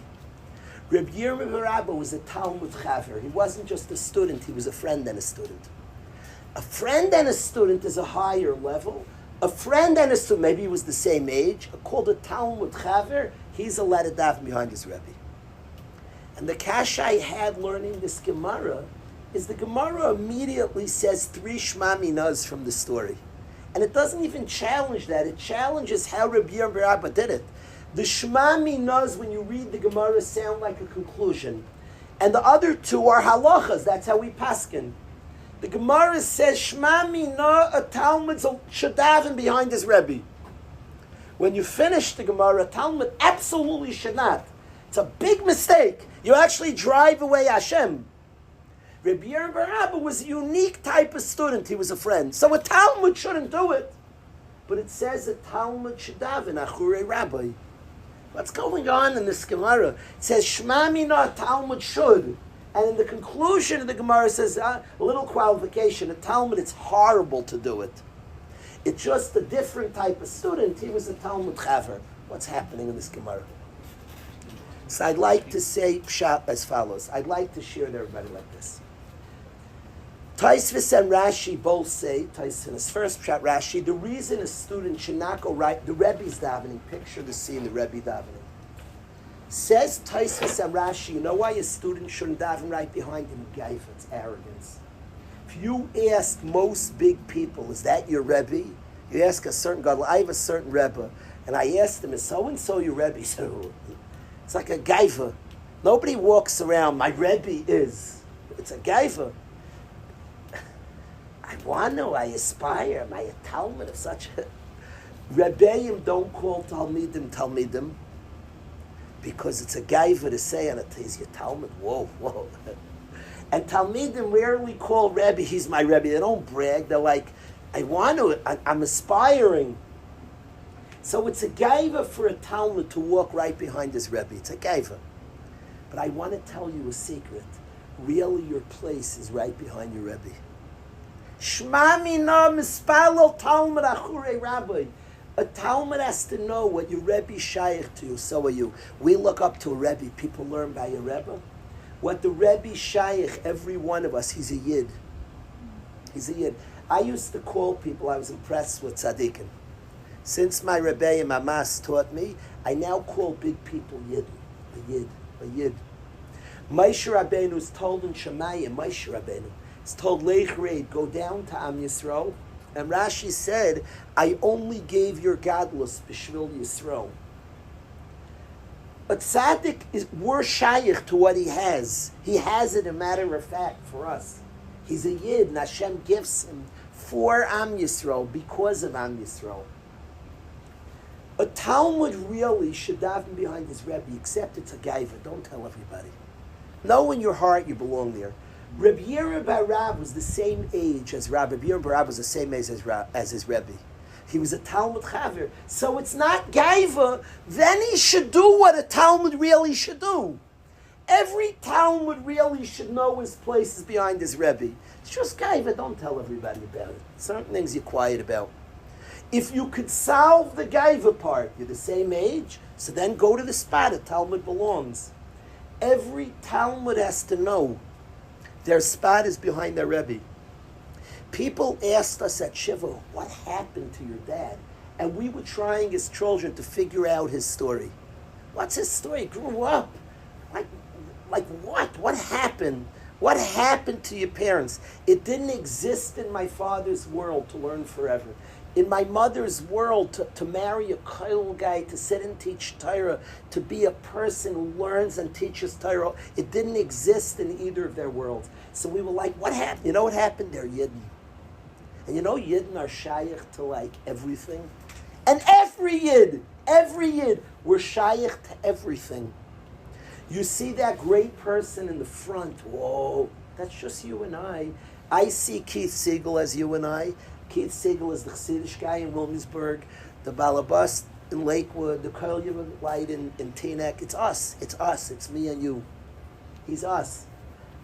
Rabbi Yirmiyah bar Abba was a Talmud chaver. He wasn't just a student, he was a friend and a student. A friend and a student is a higher level. A friend and a student, maybe he was the same age, called a Talmud chaver, he's allowed to daven behind his Rebbe. And the kasha I had learning this Gemara is the Gemara immediately says three Shma minas from the story. And it doesn't even challenge that. It challenges how Rabbi Yirmiyah bar Abba did it. The Shma minas, when you read the Gemara, sound like a conclusion. And the other two are halachas. That's how we paskin. The Gemara says, Shma mina, a Talmud should daven behind his Rebbe. When you finish the Gemara, a Talmud absolutely should not. It's a big mistake. You actually drive away Hashem. Rabbi Yirmiyah bar Abba was a unique type of student. He was a friend. So a Talmud shouldn't do it. But it says a Talmud should daven achure Rabbi. What's going on in this Gemara? It says Shma mina, a Talmud should. And in the conclusion of the Gemara says, a little qualification, a Talmud, it's horrible to do it. It's just a different type of student. He was a Talmud Chaver. What's happening in this Gemara? So I'd like to say pshat as follows. I'd like to share with everybody like this. Taisvis and Rashi both say, Taisvis in his first pshat, Rashi, the reason a student should not go right, the Rebbe's davening, picture the scene, the Rebbe davening. Says Taisvis and Rashi, you know why a student shouldn't daven right behind him? Gaiva, it's arrogance. If you ask most big people, is that your Rebbe? You ask a certain God, I have a certain Rebbe, and I asked him, is so-and-so your Rebbe? He said, oh. It's like a gaiva. Nobody walks around, my Rebbe is. It's a gaiva. I want to, I aspire. Am I a Talmud of such a... Rebbeim don't call Talmidim, because it's a gaiva to say on it, he's your Talmud. Whoa. And Talmidim rarely call Rebbe, he's my Rebbe. They don't brag. They're like, I'm aspiring. So it's a gaiva for a Talmud to walk right behind his Rebbe. It's a gaiva. But I want to tell you a secret. Really, your place is right behind your Rebbe. Shma mina mispalo Talmud achure Rabbi. A Talmud has to know what your Rebbe shaykh to you. So are you. We look up to a Rebbe. People learn by a Rebbe. What the Rebbe shaykh, every one of us, he's a Yid. He's a Yid. I used to call people, I was impressed with tzaddikim. Since my Rebbe and Mamas taught me, I now call big people Yid. A Yid. Moshe Rabbeinu is told in Shemayim, Moshe Rabbeinu is told, Lech Reid, go down to Am Yisrael. And Rashi said, I only gave your gadlus b'shvil Yisrael. But tzaddik is, we're shaykh to what he has. He has it, a matter of fact, for us. He's a Yid, and Hashem gives him for Am Yisrael, because of Am Yisrael. A Talmud really should daven behind his Rebbe, except it's a gaiva. Don't tell everybody. Know in your heart you belong there. Rabbi Yerim bar Rab was the same age as Rabbi Yerim bar Rab was the same age as his Rebbe. He was a Talmud Chaver. So it's not gaiva. Then he should do what a Talmud really should do. Every Talmud really should know his place is behind his Rebbe. It's just gaiva. Don't tell everybody about it. Certain things you're quiet about. If you could solve the gaiva part, you're the same age, so then go to the spot a Talmud belongs. Every Talmud has to know their spot is behind their Rebbe. People asked us at Shiva, what happened to your dad? And we were trying as children to figure out his story. What's his story? He grew up. Like what? What happened? What happened to your parents? It didn't exist in my father's world to learn forever. In my mother's world, to marry a koil guy, to sit and teach Torah, to be a person who learns and teaches Torah, it didn't exist in either of their worlds. So we were like, what happened? You know what happened? They're Yidden. And you know Yidden are shaykh to like everything? And every Yid, we're shaykh to everything. You see that great person in the front, whoa, that's just you and I. I see Keith Siegel as you and I. Keith Siegel is the Chassidish guy in Williamsburg, the Balabas in Lakewood, the Koil Yevon Light in Teaneck. It's us, it's me and you. He's us.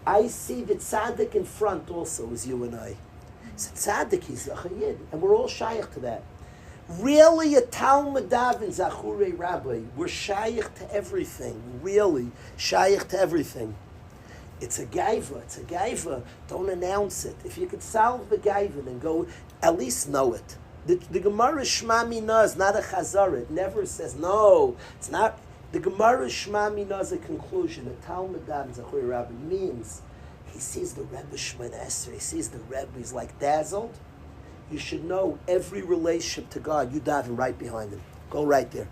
I see the tzaddik in front also is you and I. It's a tzaddik, he's a chayid, and we're all shaykh to that. Really, a Talmud davin zachure Rabbi. We're shaykh to everything. Really, shaykh to everything. It's a gaiva. Don't announce it. If you could solve the gaiva, then go, at least know it. The Gemara Shma Mina is not a chazara. It never says, no, it's not. The Gemara Shma Mina is a conclusion. A Talmud davin zachure Rabbi means he sees the Rebbe Shemon Esrei, he sees the Rebbe, he's like dazzled. You should know every relationship to God. You daven right behind him. Go right there.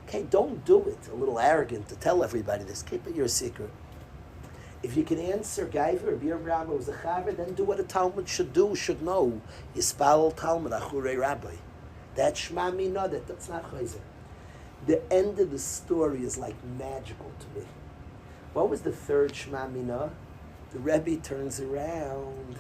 Okay, don't do it. A little arrogant to tell everybody this. Keep it your secret. If you can answer Gaiva or Bir Rabbi was a Chaver, then do what a Talmud should do, should know. Yispal Talmud, Achure Rabbi. That Shema Mina, that's not Chayzer. The end of the story is like magical to me. What was the third Shema Mina? The Rebbe turns around.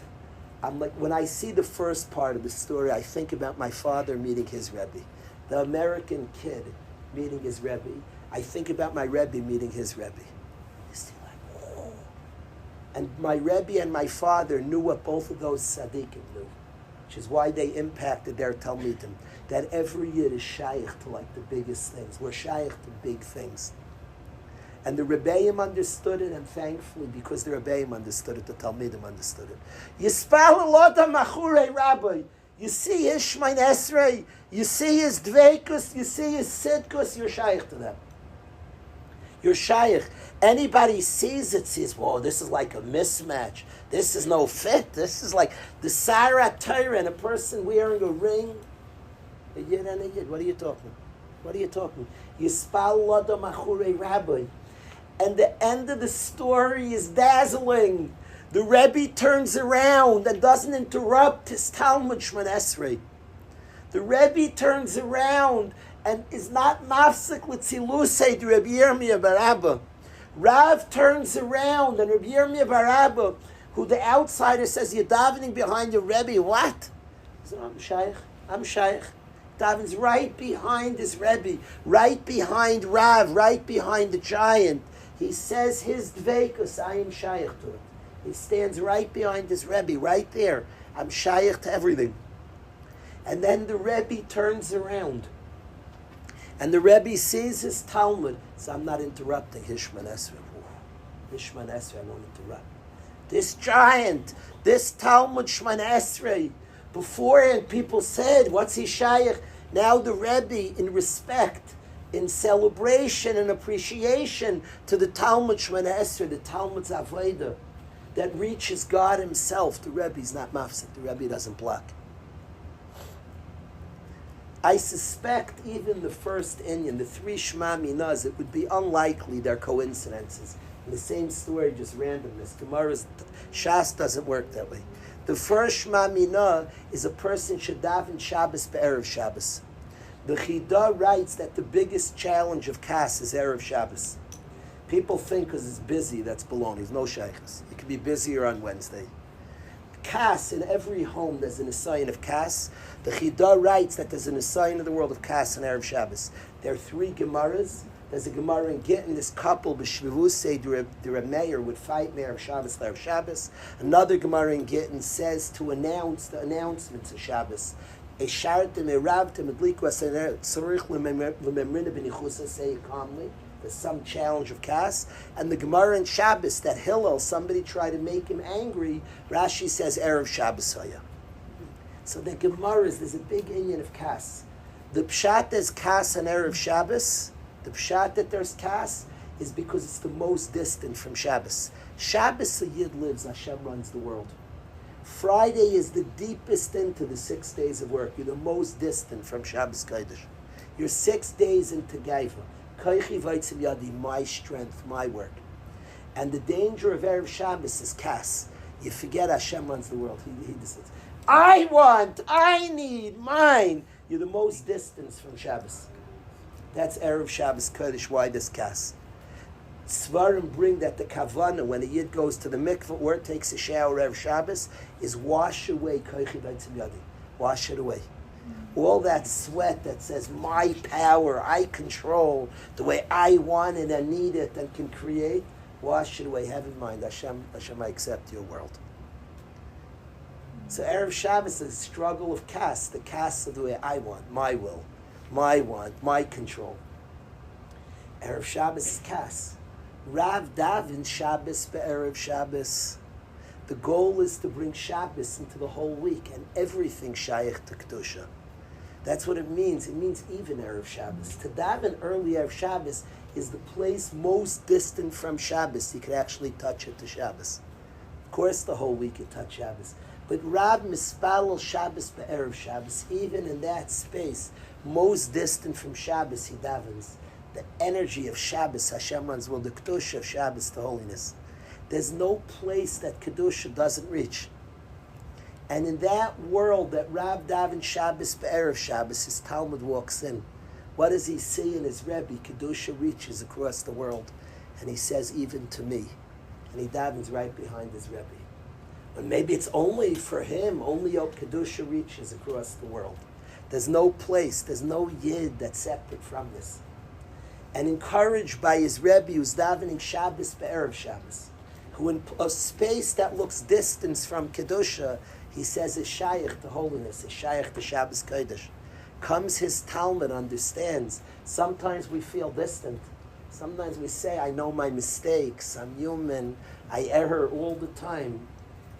I'm like, when I see the first part of the story, I think about my father meeting his Rebbe. The American kid meeting his Rebbe. I think about my Rebbe meeting his Rebbe. And my Rebbe and my father knew what both of those tzaddikim knew, which is why they impacted their Talmidim. That every year is shaykh to like the biggest things. We're shaykh to big things. And the Rebbeim understood it, and thankfully, because the Rebbeim understood it, the Talmidim understood it. Yispal Eloda Machure Rabbi. You see his Shemain Esrei, you see his Dveikus, you see his Sidkus, you're shaykh to them. You're shaykh. Anybody sees it, says, whoa, this is like a mismatch. This is no fit. This is like the Sarah Torah and a person wearing a ring. A yid and a yid. What are you talking? What are you talking? Yispal Eloda Machure Rabbi. And the end of the story is dazzling. The Rebbe turns around and doesn't interrupt his Talmud Shemon Esrei. The Rebbe turns around and is not mafsik l'tzilusei to Rabbi Yirmiyah bar Abba. Rav turns around and Rabbi Yirmiyah bar Abba, who the outsider says, you're davening behind your Rebbe. What? He said, I'm shaykh. I'm shaykh. Daven's right behind his Rebbe, right behind Rav, right behind the giant. He says his dveikus, I am shaykh to it. He stands right behind his Rebbe, right there. I'm shaykh to everything. And then the Rebbe turns around. And the Rebbe sees his Talmud. So I'm not interrupting Hishman Esrei. Hishman Esrei, I won't interrupt. This giant, this Talmud Shman Esrei. Beforehand, people said, what's he shaykh? Now the Rebbe, in respect, in celebration and appreciation to the Talmud Shemana Esrei, the Talmud's Avodah, that reaches God himself. The Rebbe's not mafsik. The Rebbe doesn't block. I suspect even the first Inyan, the three Shema Minahs, it would be unlikely they're coincidences. In the same story, just randomness. Gemara's Shas doesn't work that way. The first Shema Minah is a person should daven Shabbos be'erev Shabbos. The Chidah writes that the biggest challenge of Kas is Erev Shabbos. People think because it's busy, that's baloney. There's no shaykhs. It could be busier on Wednesday. Kas, in every home, there's an assign of Kas. The Chidah writes that there's an assign of the world of Kas and Erev Shabbos. There are three Gemaras. There's a Gemara in Gittin, this couple, B'Shvivus, say the Rebbe Meir would fight Erev Shabbos, Erev Shabbos. Another Gemara in Gittin says to announce the announcements of Shabbos. There's some challenge of Kas. And the Gemara in Shabbos, that Hillel, somebody tried to make him angry, Rashi says, Erev Shabbos Haya. So the Gemara is, there's a big inyan of Kas. The Pshat is Kas and Erev Shabbos. The Pshat that there's Kas is because it's the most distant from Shabbos. Shabbos, a Yid lives, Hashem runs the world. Friday is the deepest into the 6 days of work. You're the most distant from Shabbos Kodesh. You're 6 days into Gaiva. Koichi vaitzim yadi, my strength, my work. And the danger of Erev Shabbos is Kas. You forget Hashem runs the world. He decides, I want, I need, mine. You're the most distant from Shabbos. That's Erev Shabbos Kodesh. Why this Kas? Svarim bring that the kavana, when a yid goes to the mikveh or takes a shower Erev Shabbos, is wash away koichi v'aitzim yadi. Wash it away. All that sweat that says my power, I control the way I want it and need it and can create, wash it away. Have in mind, Hashem, I accept your world. So Erev Shabbos is a struggle of Kas, the Kas of the way I want, my will, my want, my control. Erev Shabbos is Kas. Rav Davin Shabbos be'erev Shabbos. The goal is to bring Shabbos into the whole week and everything shaykh to Kedusha. That's what it means. It means even Erev Shabbos. To daven early Erev Shabbos is the place most distant from Shabbos. You could actually touch it to Shabbos. Of course, the whole week you touch Shabbos. But Rab Mispalel Shabbos be'erev Shabbos, even in that space, most distant from Shabbos, he davens. The energy of Shabbos, Hashem runs, well, the Kedusha of Shabbos, the holiness. There's no place that Kedusha doesn't reach. And in that world that Rav Davin Shabbos be'erev Shabbos, his Talmud walks in. What does he see in his Rebbe? Kedusha reaches across the world. And he says, even to me. And he davens right behind his Rebbe. And maybe it's only for him, only Kedusha reaches across the world. There's no place, there's no Yid that's separate from this. And encouraged by his Rebbe who's davening Shabbos be'erev Shabbos. who in a space that looks distant from Kedusha, he says is Shaykh to holiness, is Shaykh to Shabbos Kodesh. Comes his Talmud, understands. Sometimes we feel distant. Sometimes we say, I know my mistakes, I'm human, I err all the time.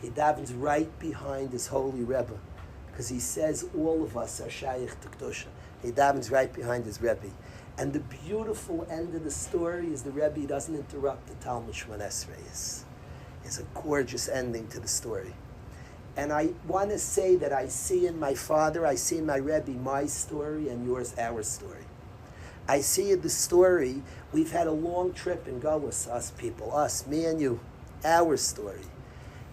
He davens right behind his holy Rebbe, because he says all of us are Shaykh to Kedusha. He davens right behind his Rebbe. And the beautiful end of the story is the Rebbe doesn't interrupt the Talmud Shemon Esrei. It's a gorgeous ending to the story. And I want to say that I see in my father, I see in my Rebbe, my story, and yours, our story. I see in the story, we've had a long trip in Gullus, us people, us, me and you, our story.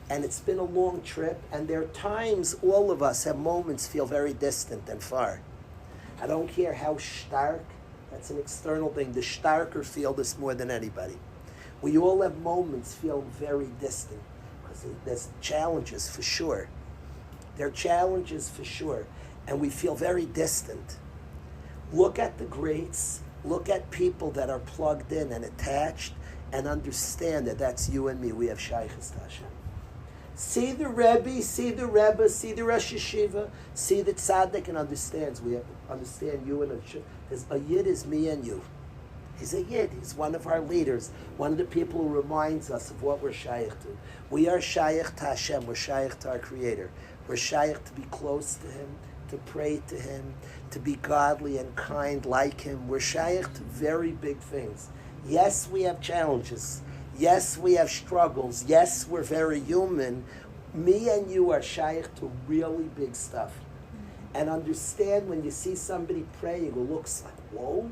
And it's been a long trip, and there are times all of us have moments feel very distant and far. I don't care how stark, that's an external thing. The starker feel this more than anybody. We all have moments feel very distant, because there's challenges for sure. There are challenges for sure, and we feel very distant. Look at the greats, look at people that are plugged in and attached, and understand that that's you and me. We have Shaykhus to Hashem. See the Rebbe, see the Rebbe, see the Rosh Yeshiva, see the Tzaddik, and understands. We have, understand you and a Yid is me and you. He's a Yid. He's one of our leaders, one of the people who reminds us of what we're Shaykh to. We are Shaykh to Hashem. We're Shaykh to our Creator. We're Shaykh to be close to Him, to pray to Him, to be godly and kind like Him. We're Shaykh to very big things. Yes, we have challenges. Yes, we have struggles. Yes, we're very human. Me and you are Shaykh to really big stuff. And understand when you see somebody praying who looks like, whoa,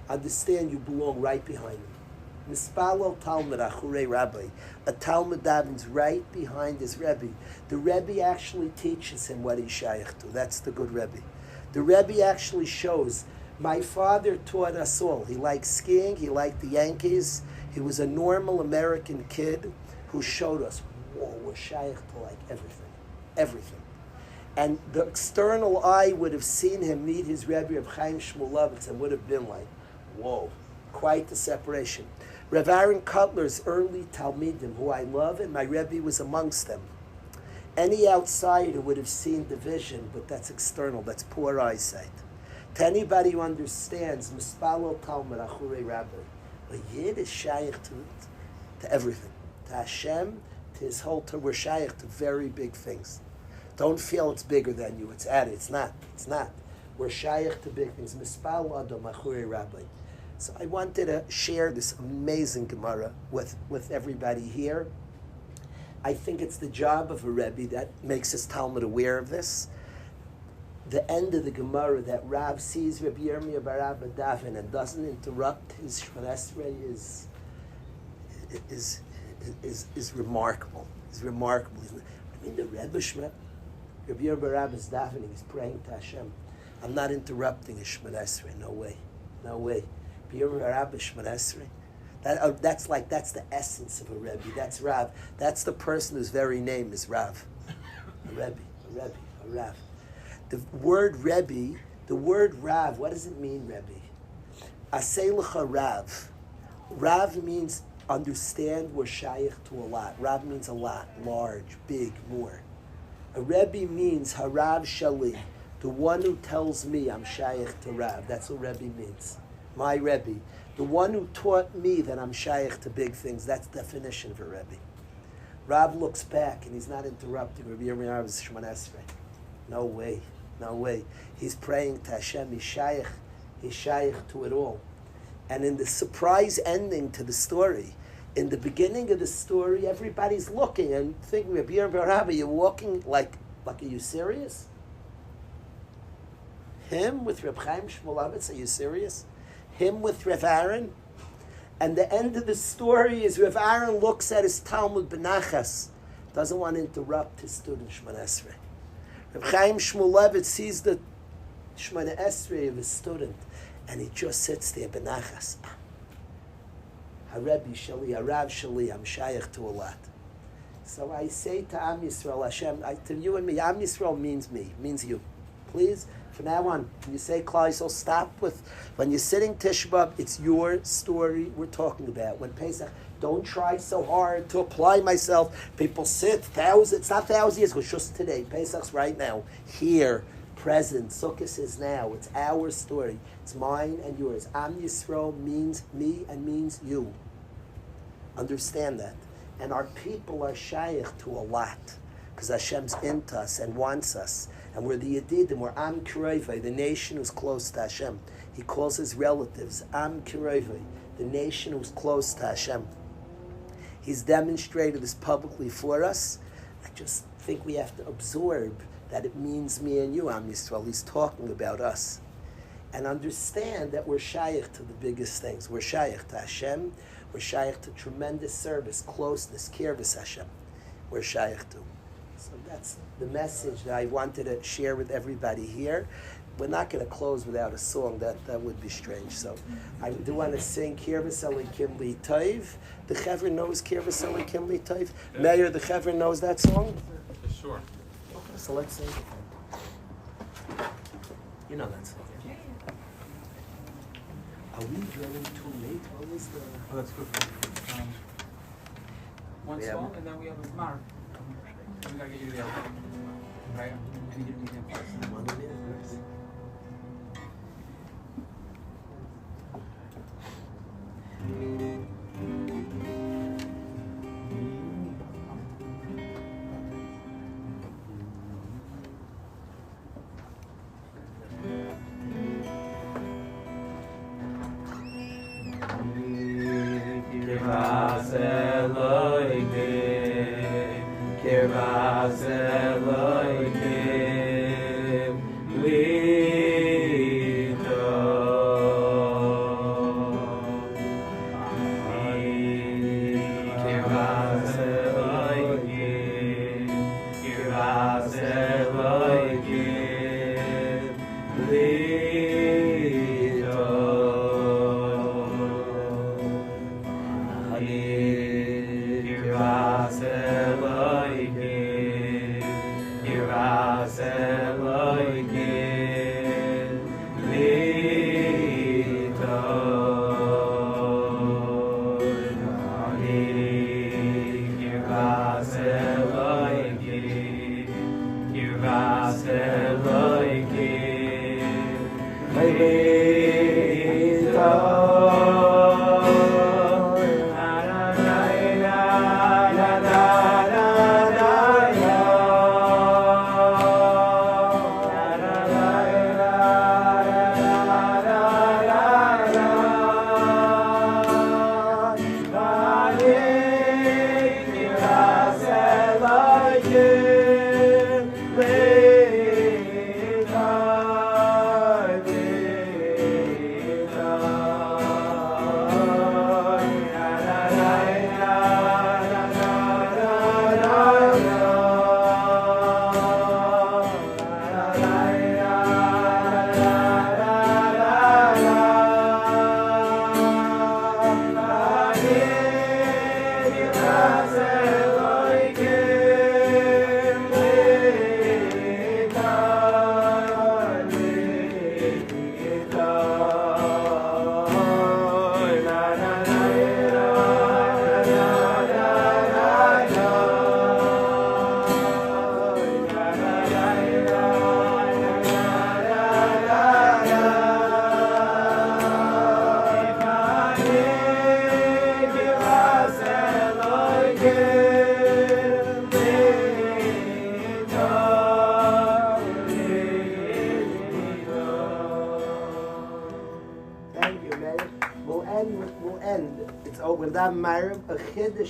understand you belong right behind him. Mispalel Talmud Achure Rabbi. A Talmud davens right behind his Rebbe. The Rebbe actually teaches him what he's Shaykh to. That's the good Rebbe. The Rebbe actually shows. My father taught us all. He liked skiing. He liked the Yankees. He was a normal American kid who showed us, whoa, we're Shaykh to like everything. Everything. And the external eye would have seen him meet his Rebbe of Chaim Shmulevitz and would have been like, whoa, quite the separation. Rav Aaron Cutler's early Talmidim, who I love, and my Rebbe was amongst them. Any outsider would have seen division, but that's external, that's poor eyesight. To anybody who understands, Mispalel Talmud Achure Rabbi, a Yid is Shaykh to everything. To Hashem, to his whole Torah, we're Shaykh to very big things. Don't feel it's bigger than you. It's added. It's not. It's not. We're Shaykh to big things. Mispal Adam Achure Rabbi. So I wanted to share this amazing Gemara with everybody here. I think it's the job of a Rebbe that makes his Talmud aware of this. The end of the Gemara that Rav sees Rabbi Yirmiyah bar Abba daven and doesn't interrupt his Shemon Esrei is remarkable. It's remarkable. I mean, the Rebbe Shemon, Rabbi Yirmiyah bar Abba is davening. He's praying to Hashem. I'm not interrupting his Shemon Esrei. No way. No way. Rabbi Yirmiyah bar Abba Shemon Esrei. That's the essence of a Rebbe. That's Rav. That's the person whose very name is Rav. A Rebbe, a Rebbe, a Rav. The word Rebbe, the word Rav, what does it mean, Rebbe? Aseh lecha Rav. Rav means understand, we're Shaykh to a lot. Rav means a lot, large, big, more. A Rebbe means Harav Shali, the one who tells me I'm Shaykh to Rav. That's what Rebbe means. My Rebbe. The one who taught me that I'm Shaykh to big things. That's the definition of a Rebbe. Rav looks back and he's not interrupting Rabbi Yirmiyah Shemon Esrei. No way. No way. He's praying to Hashem. He's Shaykh to it all. And in the surprise ending to the story, in the beginning of the story, everybody's looking and thinking, Rabbi Yirmiyah, you're walking like, are you serious? Him with Reb Chaim Shmulevitz, are you serious? Him with Rav Aaron? And the end of the story is Rav Aaron looks at his Talmud Benachas, doesn't want to interrupt his student Shemon Esrei. Reb Chaim Shmulevitz sees the Shemon Esrei of his student, and he just sits there, Benachas. Harebi Shali, Harav Shali, I'm Shaykh to a lot. So I say to Am Yisrael, Hashem, to you and me, Am Yisrael means me, means you. Please, from now on, when you say Klal Yisrael, stop with, when you're sitting Tisha B'Av, it's your story we're talking about. When Pesach, Don't try so hard to apply myself. People sit thousands, it's not thousands years ago, it's just today. Pesach's right now. Here, present. Sukkot is now. It's our story. It's mine and yours. Am Yisrael means me and means you. Understand that. And our people are shaykh to a lot. Because Hashem's into us and wants us. And we're the Yedidim, we're Am Kiroivai, the nation who's close to Hashem. He calls his relatives Am Kiroivai, the nation who's close to Hashem. He's demonstrated this publicly for us. I just think we have to absorb that it means me and you, Am Yisrael. He's talking about us. And understand that we're shaykh to the biggest things. We're shaykh to Hashem. We're shaykh to tremendous service, closeness, kirvus Hashem. We're shaykh to. So that's the message that I wanted to share with everybody here. We're not going to close without a song. That would be strange. So I do want to sing Kirvus Elikim Li Toiv. The Chevra knows Kirvus Elikim Li Toiv. Mayor, the Chevra knows that song? Sure. Okay, so let's sing it. You know that song. Are we running too late? What was the... Oh, that's good. One song, and then we have a Mar. We gotta get you to the other. Right? And you give me the first. 1 minute first.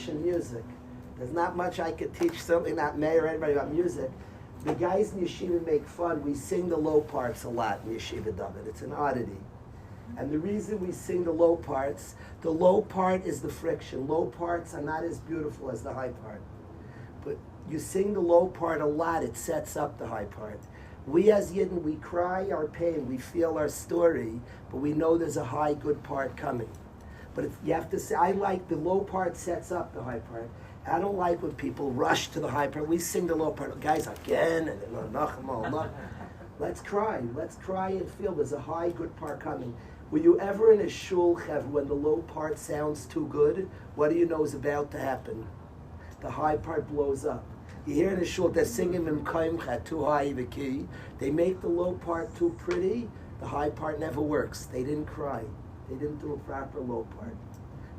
In music. There's not much I could teach, certainly not Meir or anybody about music. The guys in yeshiva make fun. We sing the low parts a lot in yeshiva David. It's an oddity. And the reason we sing the low parts, the low part is the friction. Low parts are not as beautiful as the high part. But you sing the low part a lot, it sets up the high part. We as Yidden, we cry our pain, we feel our story, but we know there's a high, good part coming. But you have to say, I like the low part sets up the high part. I don't like when people rush to the high part. We sing the low part, guys, again, and then let's cry and feel there's a high, good part coming. Were you ever in a shul, Chev, when the low part sounds too good? What do you know is about to happen? The high part blows up. You hear in a shul, they're singing Mimkaimcha, too high of a key. They make the low part too pretty. The high part never works. They didn't cry. They didn't do a proper low part.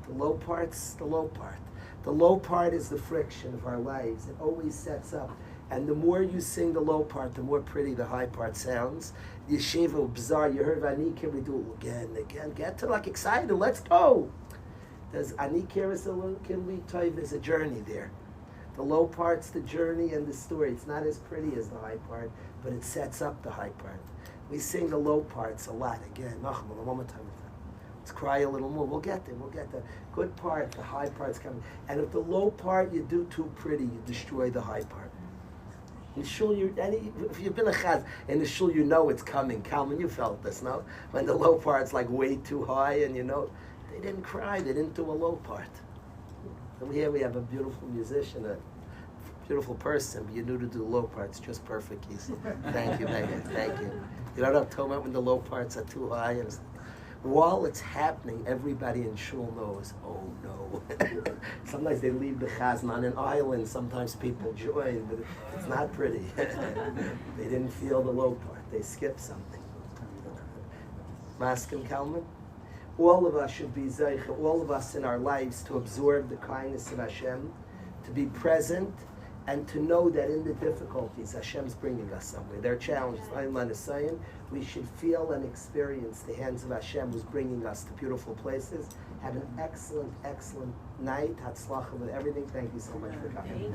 The low part's the low part. The low part is the friction of our lives. It always sets up. And the more you sing the low part, the more pretty the high part sounds. Yeshiva, bizarre, you heard of Ani, can we do it again? Get to like excited, let's go. There's Ani Kirisal, can we tell you there's a journey there. The low part's the journey and the story. It's not as pretty as the high part, but it sets up the high part. We sing the low parts a lot. Again, one more time. Let's cry a little more. We'll get there. We'll get the good part. The high part's coming. And if the low part you do too pretty, you destroy the high part. In shul, if you've been a chaz, in the shul, you know it's coming. Kalman, you felt this, no? When the low part's like way too high, and you know, they didn't cry. They didn't do a low part. And here we have a beautiful musician, a beautiful person, but you knew to do low parts just perfect. Thank you, Megan. Thank you. You know what I'm talking about when the low parts are too high? And while it's happening, everybody in shul knows, oh no. Sometimes they leave the chazan on an island. Sometimes people join, but it's not pretty. They didn't feel the low part. They skipped something. Maskim Kalman? All of us should be zeicha, all of us in our lives, to absorb the kindness of Hashem, to be present, and to know that in the difficulties, Hashem's bringing us somewhere. There are challenges. We should feel and experience the hands of Hashem who's bringing us to beautiful places. Have an excellent, excellent night. Hatzlacha with everything. Thank you so much for coming.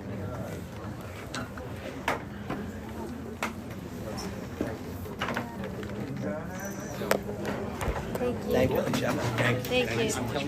Thank you. Thank you, Hashem. Thank you.